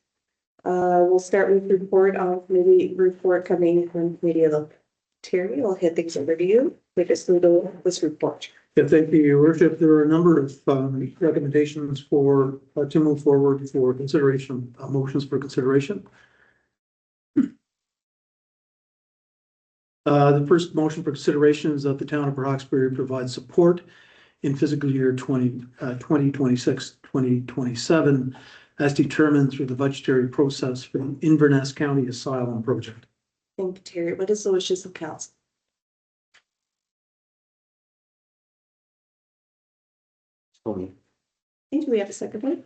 We'll start with report on committee report coming from committee of the Terry. I'll hit things over to you. Take us through this report. Yeah, thank you, Your Worship. There are a number of recommendations for to move forward for consideration, motions for consideration. The first motion for consideration is that the town of Roxbury provides support in fiscal year 2026-2027 as determined through the budgetary process for the Inverness County Asylum Project. Thank you, Terry. What is the wishes of council? Okay. Do we have a second one?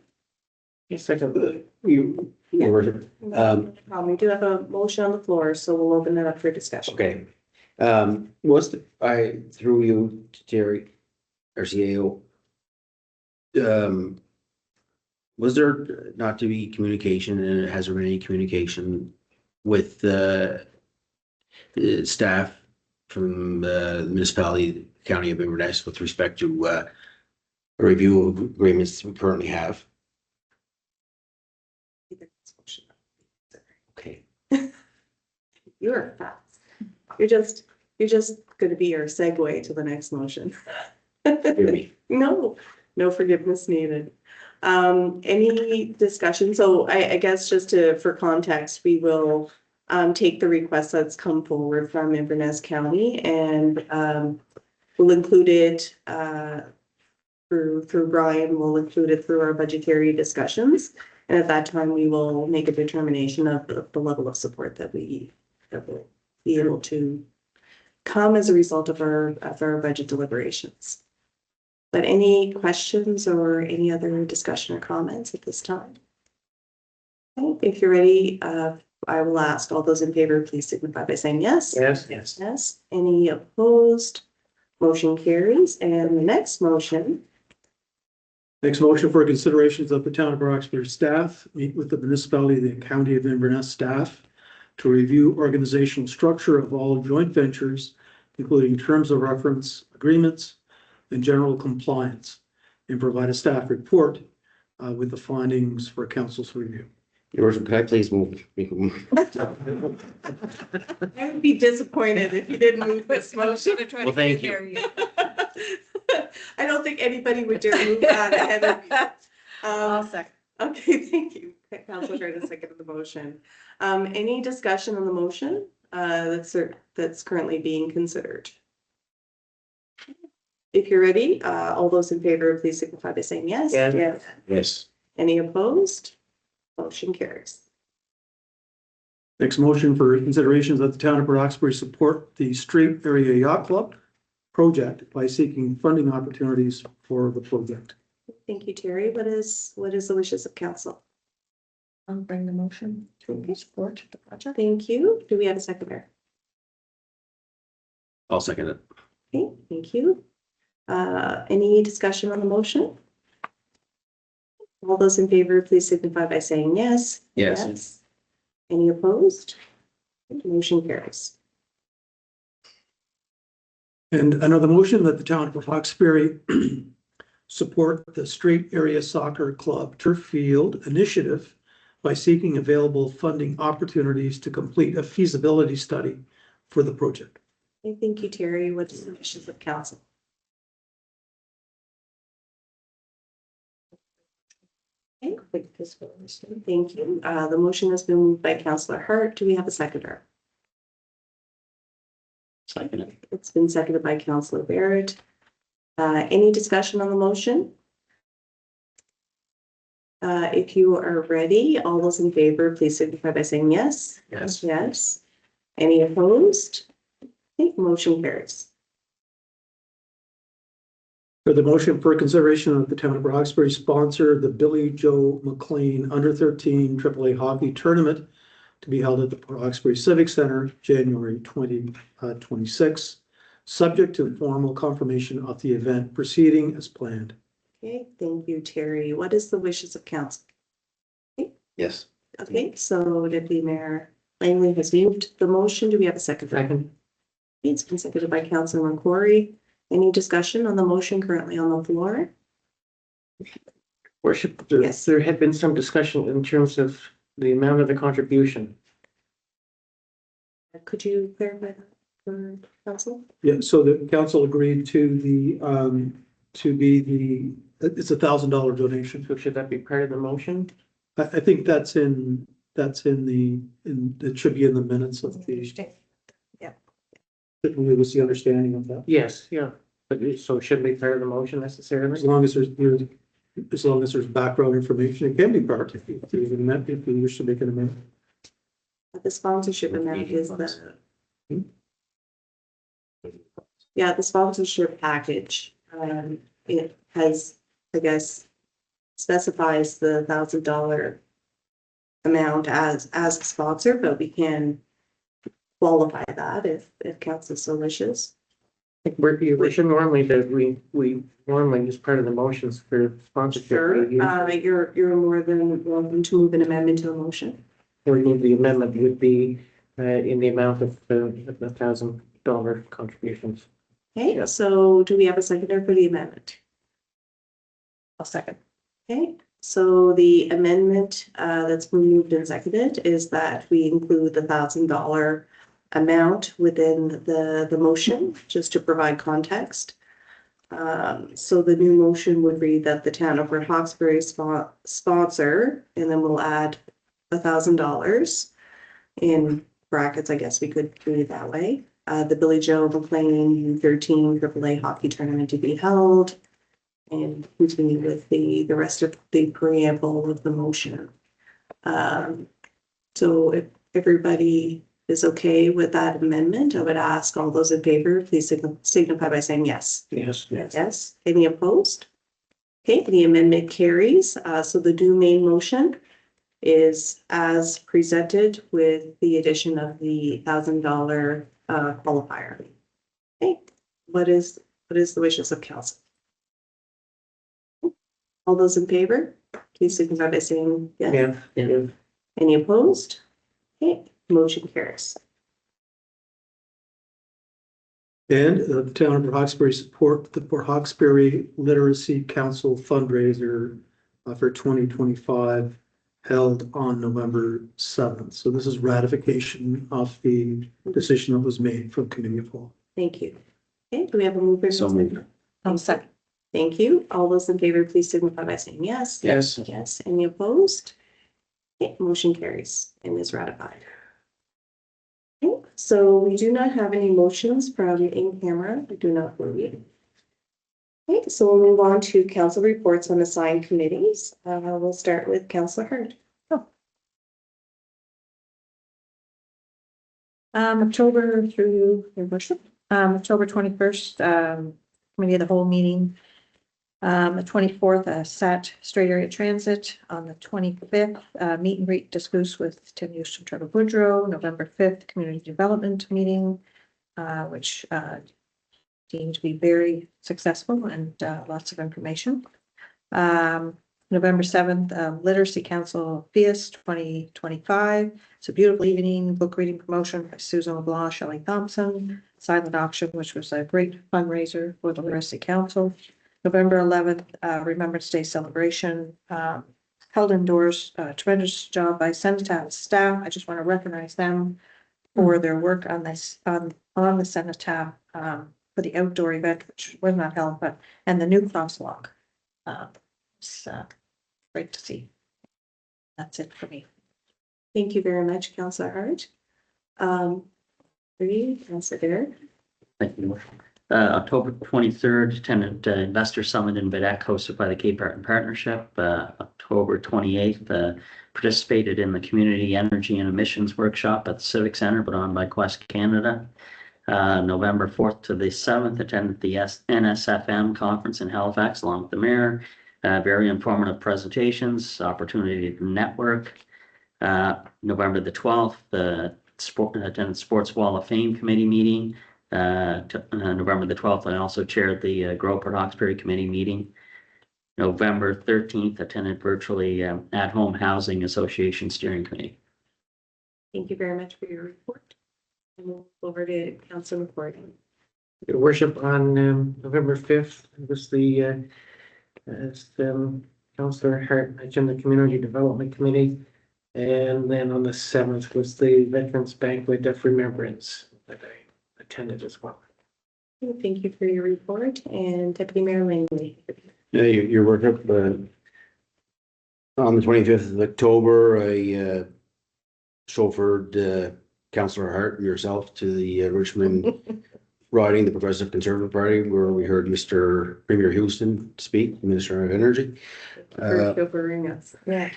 Second. Your Worship. No problem. We do have a motion on the floor, so we'll open it up for discussion. Okay. Through you to Terry, our CAO. Was there not to be communication, and has there been any communication with the staff from the municipality, county of Inverness, with respect to a review of agreements we currently have? Okay. You're fast. You're just going to be our segue to the next motion. Hear me. No forgiveness needed. Any discussion? So I guess just for context, we will take the request that's come forward from Inverness County and we'll include it through Brian. We'll include it through our budgetary discussions. And at that time, we will make a determination of the level of support that will be able to come as a result of our budget deliberations. But any questions or any other discussion or comments at this time? Okay, if you're ready, I will ask all those in favor, please signify by saying yes. Yes. Yes. Yes. Any opposed? Motion carries. And the next motion. Next motion for consideration is that the town of Roxbury staff meet with the municipality, the county of Inverness staff to review organizational structure of all joint ventures, including terms of reference, agreements, and general compliance, and provide a staff report with the findings for council's review. Your worship, could I please move? I would be disappointed if you didn't move this motion. Well, thank you. I don't think anybody would dare move that ahead of you. second. Okay, thank you. Councilor Hurd, second of the motion. Any discussion on the motion that's currently being considered? If you're ready, all those in favor, please signify by saying yes. Yes. Yes. Any opposed? Motion carries. Next motion for consideration is that the town of Roxbury support the Street Area Yacht Club project by seeking funding opportunities for the project. Thank you, Terry. What is the wishes of council? I'll bring the motion to support the project. Thank you. Do we have a seconder? I'll second it. Okay, thank you. Any discussion on the motion? All those in favor, please signify by saying yes. Yes. Any opposed? Motion carries. And another motion that the town of Hawkesbury support the Street Area Soccer Club Turf Field Initiative by seeking available funding opportunities to complete a feasibility study for the project. Okay, thank you, Terry. What is the wishes of council? Okay, thank you. The motion has been moved by Councillor Hart. Do we have a seconder? Second it. It's been seconded by Councillor Barrett. Any discussion on the motion? If you are ready, all those in favor, please signify by saying yes. Yes. Yes. Any opposed? Okay, motion carries. For the motion for consideration of the town of Roxbury sponsor the Billy Joe McLean Under-13 AAA Hockey Tournament to be held at the Roxbury Civic Center, January 2026, subject to formal confirmation of the event proceeding as planned. Okay, thank you, Terry. What is the wishes of council? Yes. Okay, so Deputy Mayor Langley has moved the motion. Do we have a second? Second. It's been seconded by Councilor McQuarrie. Any discussion on the motion currently on the floor? Worship, Yes. there had been some discussion in terms of the amount of the contribution. Could you clarify that for council? Yeah, so the council agreed to the, it's $1,000 donation. So should that be part of the motion? I think it should be in the minutes of the, that was the understanding of that. Yes, yeah, but so it shouldn't be part of the motion necessarily? As long as there's background information, it can be part if there's an amendment, if you wish to make an amendment. The sponsorship amount is the sponsorship package. It has, I guess, specifies the $1,000 amount as a sponsor, but we can qualify that if council so wishes. We should normally that we normally use part of the motions for sponsorship. Sure, you're more than welcome to move an amendment to a motion. Or the amendment would be in the amount of $1,000 contributions. Okay, Yes. so do we have a seconder for the amendment? I'll second. Okay, so the amendment that's been moved and seconded is that we include the $1,000 amount within the motion, just to provide context. So the new motion would read that the town of Port Hawkesbury sponsor, and then we'll add $1,000 in brackets, I guess we could read it that way. The Billy Joe McLean U13 AAA hockey tournament to be held, and continue with the rest of the preamble of the motion. So if everybody is okay with that amendment, I would ask all those in favor, please signify by saying yes. Yes. Yes. Any opposed? Okay, the amendment carries. So the new main motion is as presented with the addition of the $1,000 qualifier. Okay, what is the wishes of council? All those in favor, please signify by saying yes. Yeah. Any opposed? Okay, Motion carries. And the town of Hawkesbury support the Hawkesbury Literacy Council fundraiser for 2025 held on November 7th. So this is ratification of the decision that was made from Committee of Whole. Thank you. Okay, do we have a mover? So moved. I'll second. Thank you. All those in favor, please signify by saying yes. Yes. Yes. Any opposed? Okay, motion carries and is ratified. Okay, so we do not have any motions from in camera. I do not believe. Okay, so we'll move on to council reports on assigned committees. We'll start with Councillor Hurd. October through your worship, October 21st, committee of the whole meeting. The 24th, SAT Straight Area Transit. On the 25th, meet and greet discuss with Tim Houston, Trevor Woodrow. November 5th, community development meeting, which deemed to be very successful and lots of information. November 7th, Literacy Council Fiest 2025. It's a beautiful evening, book reading promotion by Susan LeBlanc, Shelley Thompson, silent auction, which was a great fundraiser for the Literacy Council. November 11th, Remembrance Day celebration, held indoors, tremendous job by Cenotaph staff. I just want to recognize them for their work on this, on the Cenotaph, for the outdoor event, which was not held, but, and the new crosswalk. It's great to see. That's it for me. Thank you very much, Councillor Hart. For you, Councillor Derek. Thank you. October 23rd, attended Investor Summit in Quebec hosted by the Cape Breton Partnership. October 28th, participated in the Community Energy and Emissions Workshop at the Civic Center, put on by Quest Canada. November 4th to the 7th, attended the NSFM conference in Halifax along with the mayor. Very informative presentations, opportunity to network. November the 12th, attended Sports Wall of Fame committee meeting. November the 12th, I also chaired the Grow Port Hawkesbury committee meeting. November 13th, attended virtually At Home Housing Association steering committee. Thank you very much for your report. And we'll go over to Councillor McCord. Your worship, on November 5th was the as Councillor Hart mentioned, the Community Development Committee. And then on the 7th was the Veterans Banquet of Remembrance that I attended as well. Thank you for your report, and Deputy Mayor Langley. Yeah, your worship, on the 25th of October, I chauffeured Councillor Hart and yourself to the Richmond riding, the Progressive Conservative Party, where we heard Mr. Premier Houston speak, Minister of Energy. For chauffeuring us. Yeah.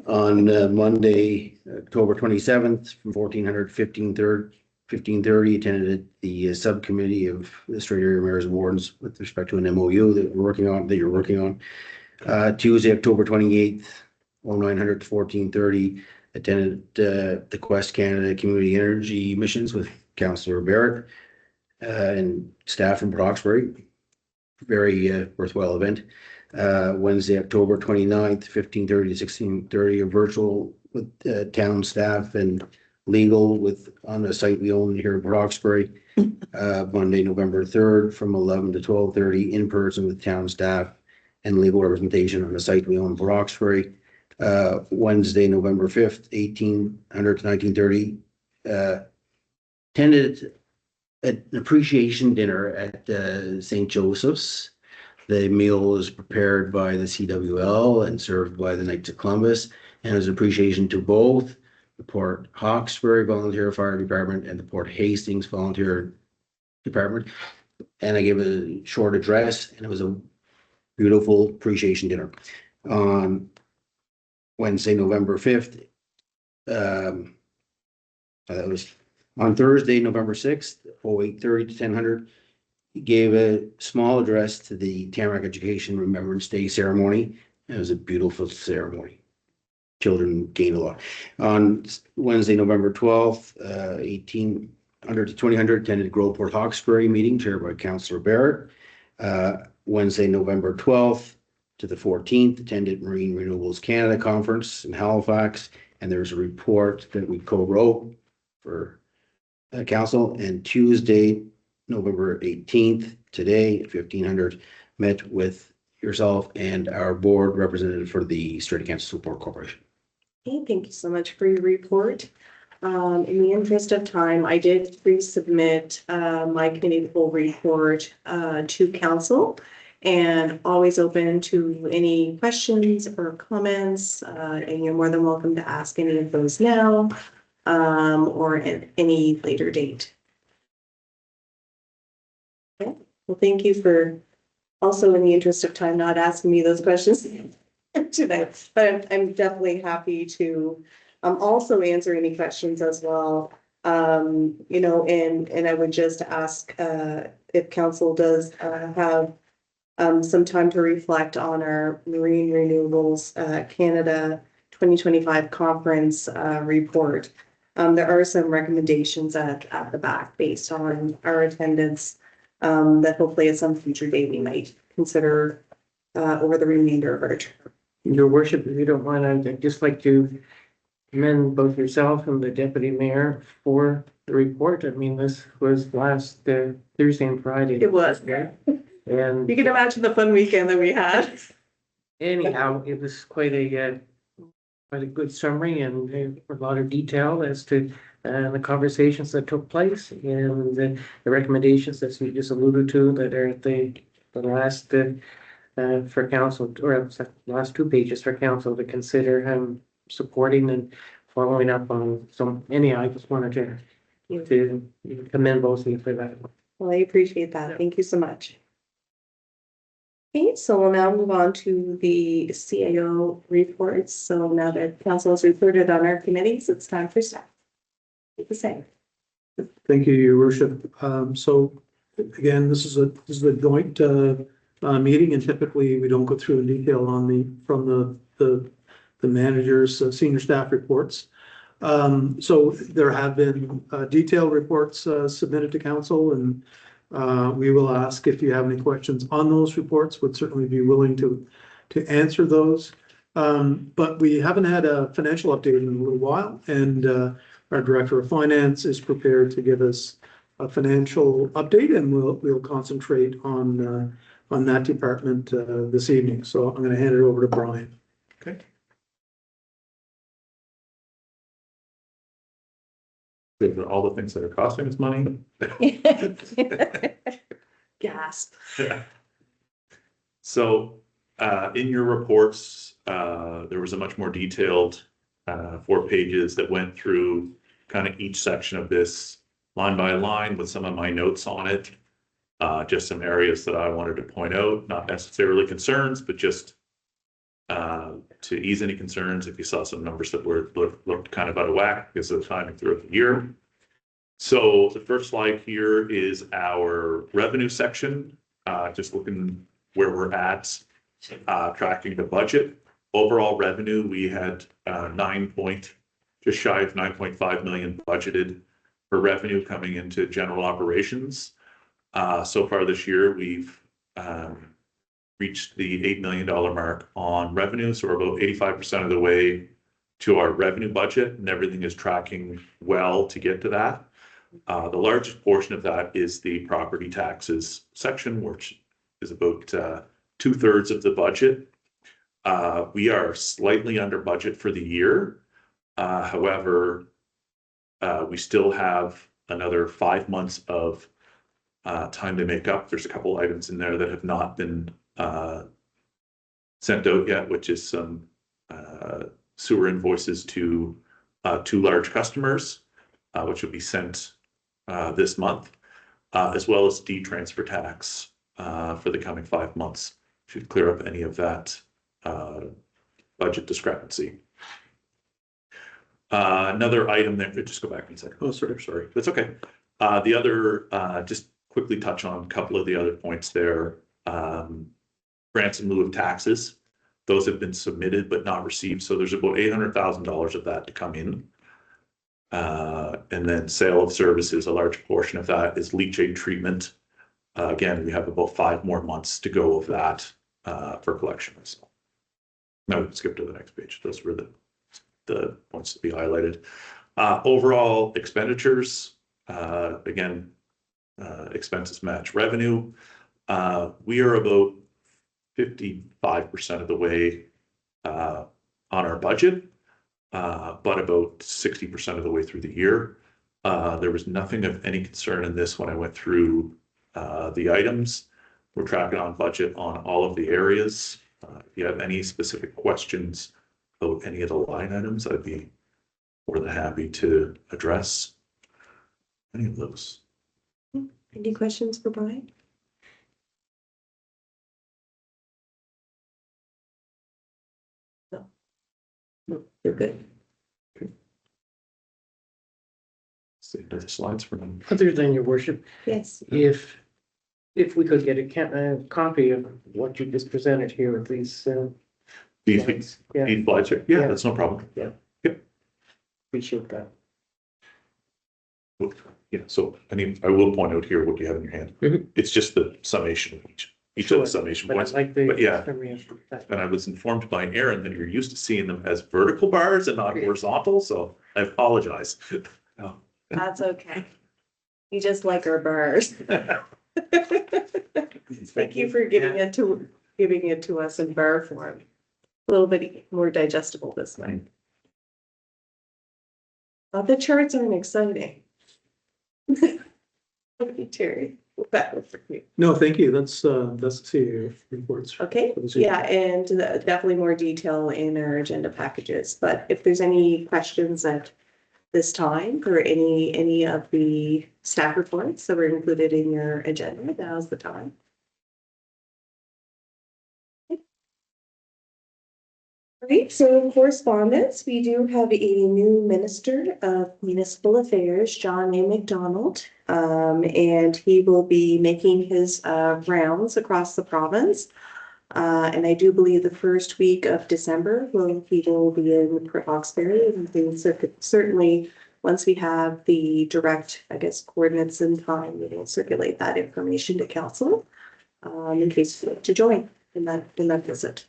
On Monday, October 27th, from 1400 to 1530, attended the subcommittee of the Straight Area Mayors and Wardens with respect to an MOU that you're working on. Tuesday, October 28th, 0900 to 1430, attended the Quest Canada Community Energy Missions with Councillor Barrett and staff from Hawkesbury. Very worthwhile event. Wednesday, October 29th, 1530 to 1630, a virtual with town staff and legal with on a site we own here in Hawkesbury. Monday, November 3rd, from 11 to 12:30, in person with town staff and legal representation on the site we own in Hawkesbury. Wednesday, November 5th, 1800 to 1930, attended an appreciation dinner at St. Joseph's. The meal was prepared by the CWL and served by the Knights of Columbus, and as appreciation to both the Port Hawkesbury Volunteer Fire Department and the Port Hastings Volunteer Department. And I gave a short address, and it was a beautiful appreciation dinner. On Wednesday, November 5th, that was on Thursday, November 6th, 0830 to 1000, he gave a small address to the Tamarack Education Remembrance Day ceremony. It was a beautiful ceremony. Children gained a lot. On Wednesday, November 12th, 1800 to 2000, attended Grow Port Hawkesbury meeting chaired by Councillor Barrett. Wednesday, November 12th to the 14th, attended Marine Renewables Canada Conference in Halifax and there's a report that we co-wrote for council. And Tuesday, November 18th, today at 1500, met with yourself and our board representative for the Sturdy Cancer Support Corporation. Okay, thank you so much for your report. In the interest of time, I did pre-submit my committee full report to council, and always open to any questions or comments. And you're more than welcome to ask any of those now or at any later date. Okay. Well, thank you for also, in the interest of time, not asking me those questions today, but I'm definitely happy to also answer any questions as well. You know, and I would just ask if council does have some time to reflect on our Marine Renewables Canada 2025 conference report. There are some recommendations at the back based on our attendance that hopefully at some future date we might consider over the remainder of our term. Your worship, if you don't mind, I'd just like to commend both yourself and the deputy mayor for the report. I mean, this was last Thursday and Friday. It was. And You can imagine the fun weekend that we had. anyhow, it was quite a good summary and a lot of detail as to the conversations that took place and the recommendations that you just alluded to that are at the last for council, or last 2 pages for council to consider supporting and following up on. So anyhow, I just wanted to commend both of you for that. Well, I appreciate that. Thank you so much. Okay, so we'll now move on to the CAO reports. So now that council has reported on our committees, it's time for staff. The same. Thank you, Your Worship. So again, this is a joint meeting, and typically we don't go through in detail on from the manager's senior staff reports. So there have been detailed reports submitted to council, and we will ask if you have any questions on those reports. Would certainly be willing to answer those. But we haven't had a financial update in a little while, and our Director of Finance is prepared to give us a financial update, and we'll concentrate on that department this evening. So I'm going to hand it over to Brian. Okay. All the things that are costing us money. Gasp. So in your reports, there was a much more detailed 4 pages that went through kind of each section of this line by line with some of my notes on it. Just some areas that I wanted to point out, not necessarily concerns, but just to ease any concerns if you saw some numbers that looked kind of out of whack because of the timing throughout the year. So the first slide here is our revenue section, just looking where we're at, tracking the budget. Overall revenue, we had just shy of 9.5 million budgeted for revenue coming into general operations. So far this year, we've reached the $8 million mark on revenue. So we're about 85% of the way to our revenue budget, and everything is tracking well to get to that. The largest portion of that is the property taxes section, which is about 2/3 of the budget. We are slightly under budget for the year. However, we still have another 5 months of time to make up. There's a couple items in there that have not been sent out yet, which is some sewer invoices to 2 large customers, which will be sent this month, as well as transfer tax for the coming 5 months. Should clear up any of that budget discrepancy. Another item there, just go back 1 second. Oh, sorry. That's okay. The other, just quickly touch on a couple of the other points there. Grants in lieu of taxes, those have been submitted but not received. So there's about $800,000 of that to come in. And then sale of services, a large portion of that is leachate treatment. Again, we have about 5 more months to go of that for collections. No, skip to the next page. Those were the the points to be highlighted. Overall expenditures, again, expenses match revenue. We are about 55% of the way on our budget, but about 60% of the way through the year. There was nothing of any concern in this when I went through the items. We're tracking on budget on all of the areas. If you have any specific questions about any of the line items, I'd be more than happy to address any of those. Any questions for Brian? No. No, you're good. See the slides for them. Other than your worship, Yes. if we could get a copy of what you just presented here, at least, These slides. Yeah, slides here. Yeah, Yeah. that's no problem. appreciate that. Yeah, so I will point out here what you have in your hand. Mhm. It's just the summation of each of Sure, the summation But I points. like the. But yeah. summary of that. And I was informed by Aaron that you're used to seeing them as vertical bars and not horizontal, so I apologize. No. That's okay. You just like our bars. Thank you for giving it to us in bar form. A little bit more digestible this way. The charts aren't exciting. Okay, Terry, that was for you. No, thank you. That's the CAO reports. Okay, Those are- yeah, and definitely more detail in our agenda packages, but if there's any questions at this time for any of the staff reports that were included in your agenda, now's the time. All right, so in correspondence, we do have a new Minister of Municipal Affairs, John A. McDonald. And he will be making his rounds across the province. And I do believe the first week of December, he will be in Port Hawkesbury, and things certainly, once we have the direct, I guess, coordinates and time, we will circulate that information to council in case you'd like to join in that visit.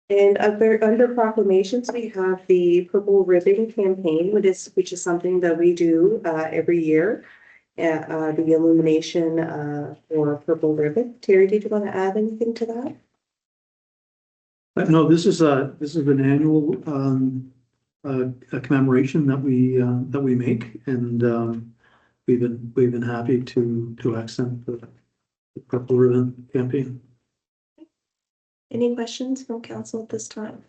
And under proclamations, we have the Purple Ribbon campaign, which is something that we do every year. The illumination for Purple Ribbon. Terry, did you want to add anything to that? No, this is an annual a commemoration that we make, and we've been happy to accent the Purple Ribbon campaign. Any questions from council at this time?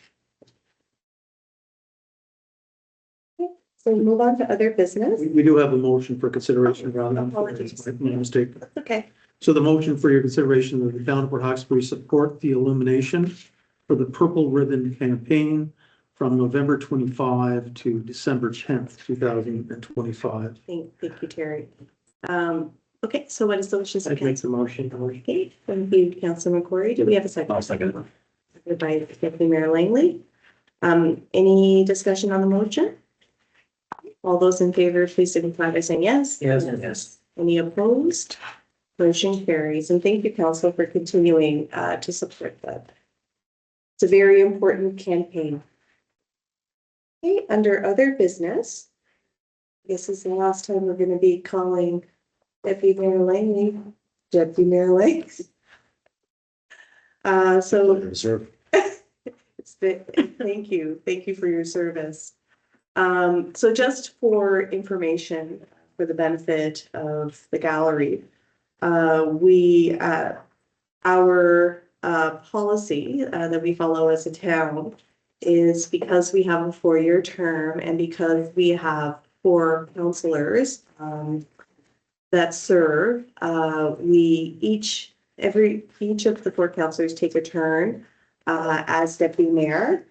Okay, so we move on to other business. We do have a motion for consideration around that. Apologies. My mistake. That's okay. So the motion for your consideration of the town of Port Hawkesbury support the illumination for the Purple Ribbon campaign from November 25 to December 10th, 2025. Thank you, Terry. Okay, so what is the wishes of I'd make council? the motion. Okay, thank you, Councilor McQuarrie. Do we have a second? I'll second. Seconded by Deputy Mayor Langley. Any discussion on the motion? All those in favor, please signify by saying yes. Yes. Any opposed? Motion carries, and thank you, council, for continuing to support that. It's a very important campaign. Okay, under other business, this is the last time we're gonna be calling Deputy Mayor Langley, Deputy Mayor Langley. So Reserve. thank you for your service. So just for information, for the benefit of the gallery, our policy that we follow as a town is because we have a 4-year term and because we have 4 councillors that serve, each of the 4 councillors take a turn as deputy mayor.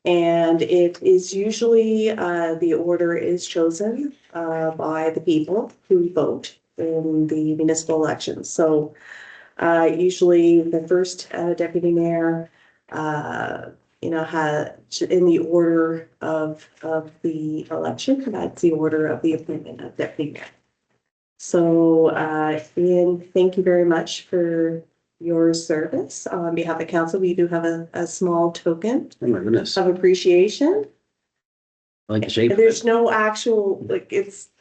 And it is usually, the order is chosen by the people who vote in the municipal elections. So usually the first deputy mayor, had in the order of the election, that's the order of the appointment of deputy mayor. So Ian, thank you very much for your service. On behalf of council, we do have a small token Oh my goodness, I of appreciation. like the shape. And there's no actual, like,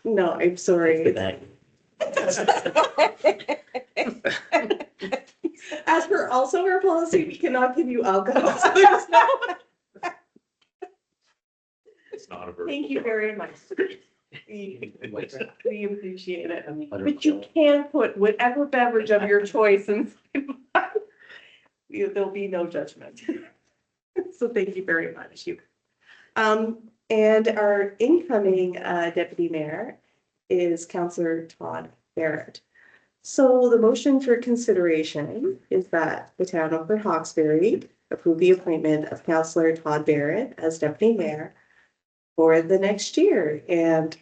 no, I'm sorry. That- As per also our policy, we cannot give you alcohol. So there's no. It's not a verb. Thank you very much. We appreciate it. But you can put whatever beverage of your choice and there'll be no judgment. So thank you very much. And our incoming deputy mayor is Councillor Todd Barrett. So the motion for consideration is that the town of Port Hawkesbury approve the appointment of Councillor Todd Barrett as deputy mayor for the next year. And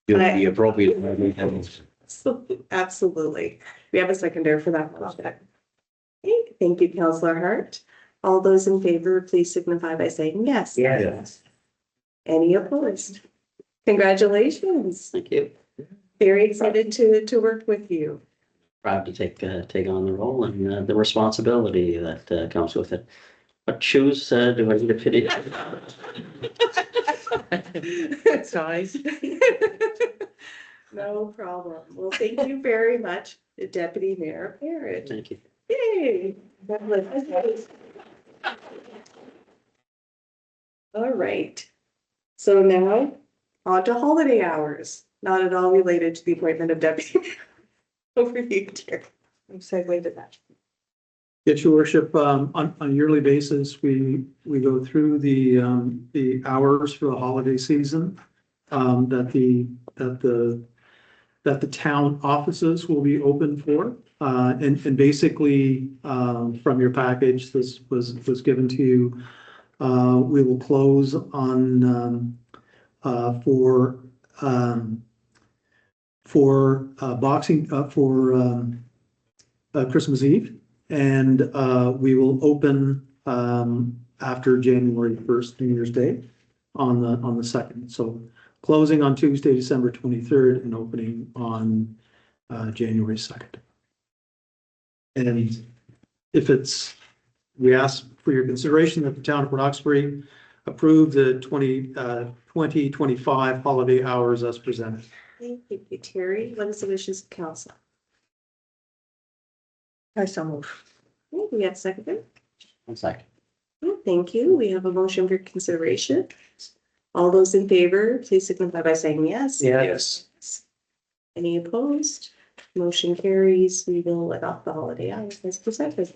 It would be appropriate. absolutely. We have a seconder for that motion. Okay, thank you, Councillor Hart. All those in favor, please signify by saying yes. Yes. Any opposed? Congratulations. Thank you. Very excited to work with you. Proud to take on the role and the responsibility that comes with it. What shoes do I need to fit in? That's nice. No problem. Well, thank you very much, Deputy Mayor Barrett. Thank you. Yay. Congratulations. All right. So now on to holiday hours, not at all related to the appointment of deputy. Mayor. Over to you, Chair. I'm segue to that. Yes, your worship, on a yearly basis, we go through the hours for the holiday season that the town offices will be open for. And basically, from your package, this was given to you. We will close on for Christmas Eve. And we will open after January 1st, New Year's Day, on the 2nd. So closing on Tuesday, December 23rd, and opening on January 2nd. And we ask for your consideration that the town of Port Hawkesbury approve the 2025 holiday hours as presented. Thank you, Terry. What is the wishes of council? I so move. Okay, we have a second. 1 second. Thank you. We have a motion for consideration. All those in favor, please signify by saying yes. Yes. Any opposed? Motion carries. We will adopt the holiday hours as presented.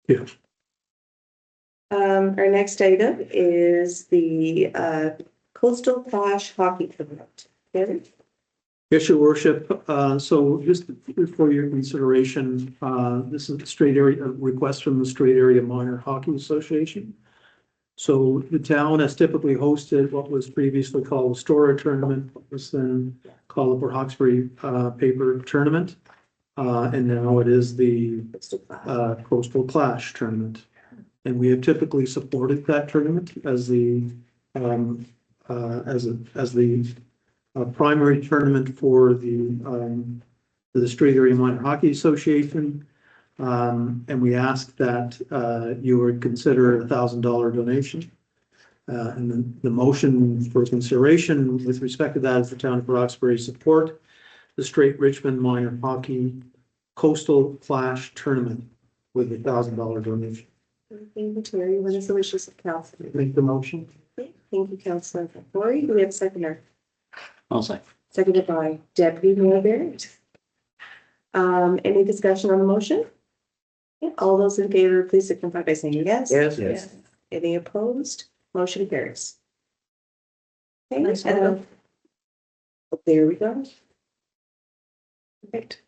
Yeah. Our next item is the Coastal Clash Hockey Tournament. Kevin? Yes, your worship. So just for your consideration, this is a request from the Straight Area Minor Hockey Association. So the town has typically hosted what was previously called the Stora Tournament, what was then called the Port Hawkesbury Paper Tournament. And now it is the Coastal Clash Tournament. And we have typically supported that tournament as the primary tournament for the Straight Area Minor Hockey Association. And we ask that you would consider $1,000 donation. And the motion for consideration with respect to that is the town of Port Hawkesbury support the Straight Richmond Minor Hockey Coastal Clash Tournament with $1,000 donation. Thank you, Terry. What is the wishes of council? Make the motion. Thank you, Councilor Corey. Do we have a seconder? 1 second. Seconded by Deputy Mayor Barrett. Any discussion on the motion? Yeah, all those in favor, please signify by saying yes. Yes. Any opposed? Motion carries. Okay, Nice one. there we go. Perfect.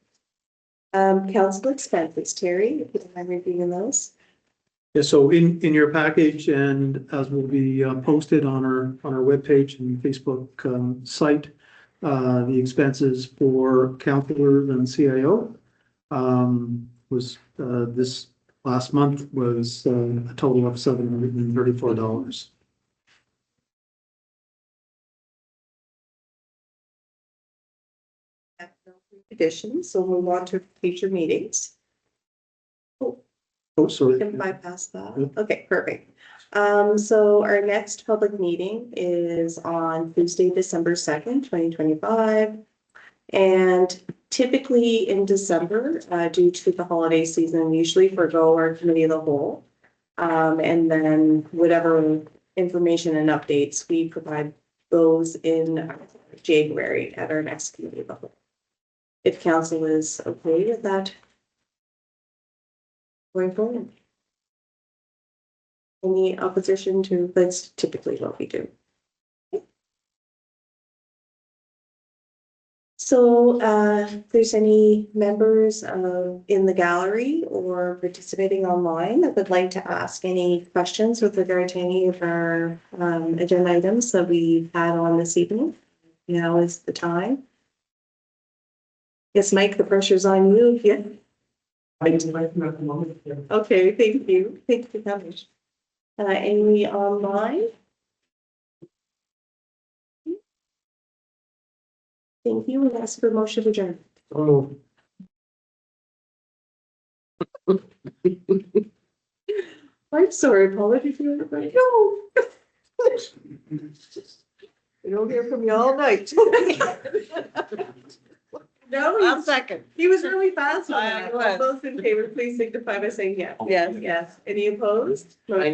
Council expenses, Terry, if you don't mind reviewing those. Yeah, so in your package and as will be posted on our webpage and Facebook site, the expenses for counselors and CIO was this last month was a total of $734. Additions, so we'll move on to future meetings. Oh, sorry. Can bypass that. Yep. Okay, perfect. So our next public meeting is on Tuesday, December 2nd, 2025. And typically in December, due to the holiday season, usually forgo our committee of the whole. And then whatever information and updates, we provide those in January at our next committee of the whole. If council is okay with that. Going forward. Any opposition to, that's typically what we do. So, if there's any members in the gallery or participating online that would like to ask any questions with regard to any of our agenda items that we've had on this evening, now is the time. Yes, Mike, the pressure's on you. Yeah. Okay, thank you. Thank you for coming. Any online? Thank you. We'll ask for motion to adjourn. Oh, I'm sorry, Paula, did you everybody? No. We don't hear from you all night. No, I'll second. he was really fast on I that. was. All those in favor, please signify by saying yes. Yes. Yes. Any opposed?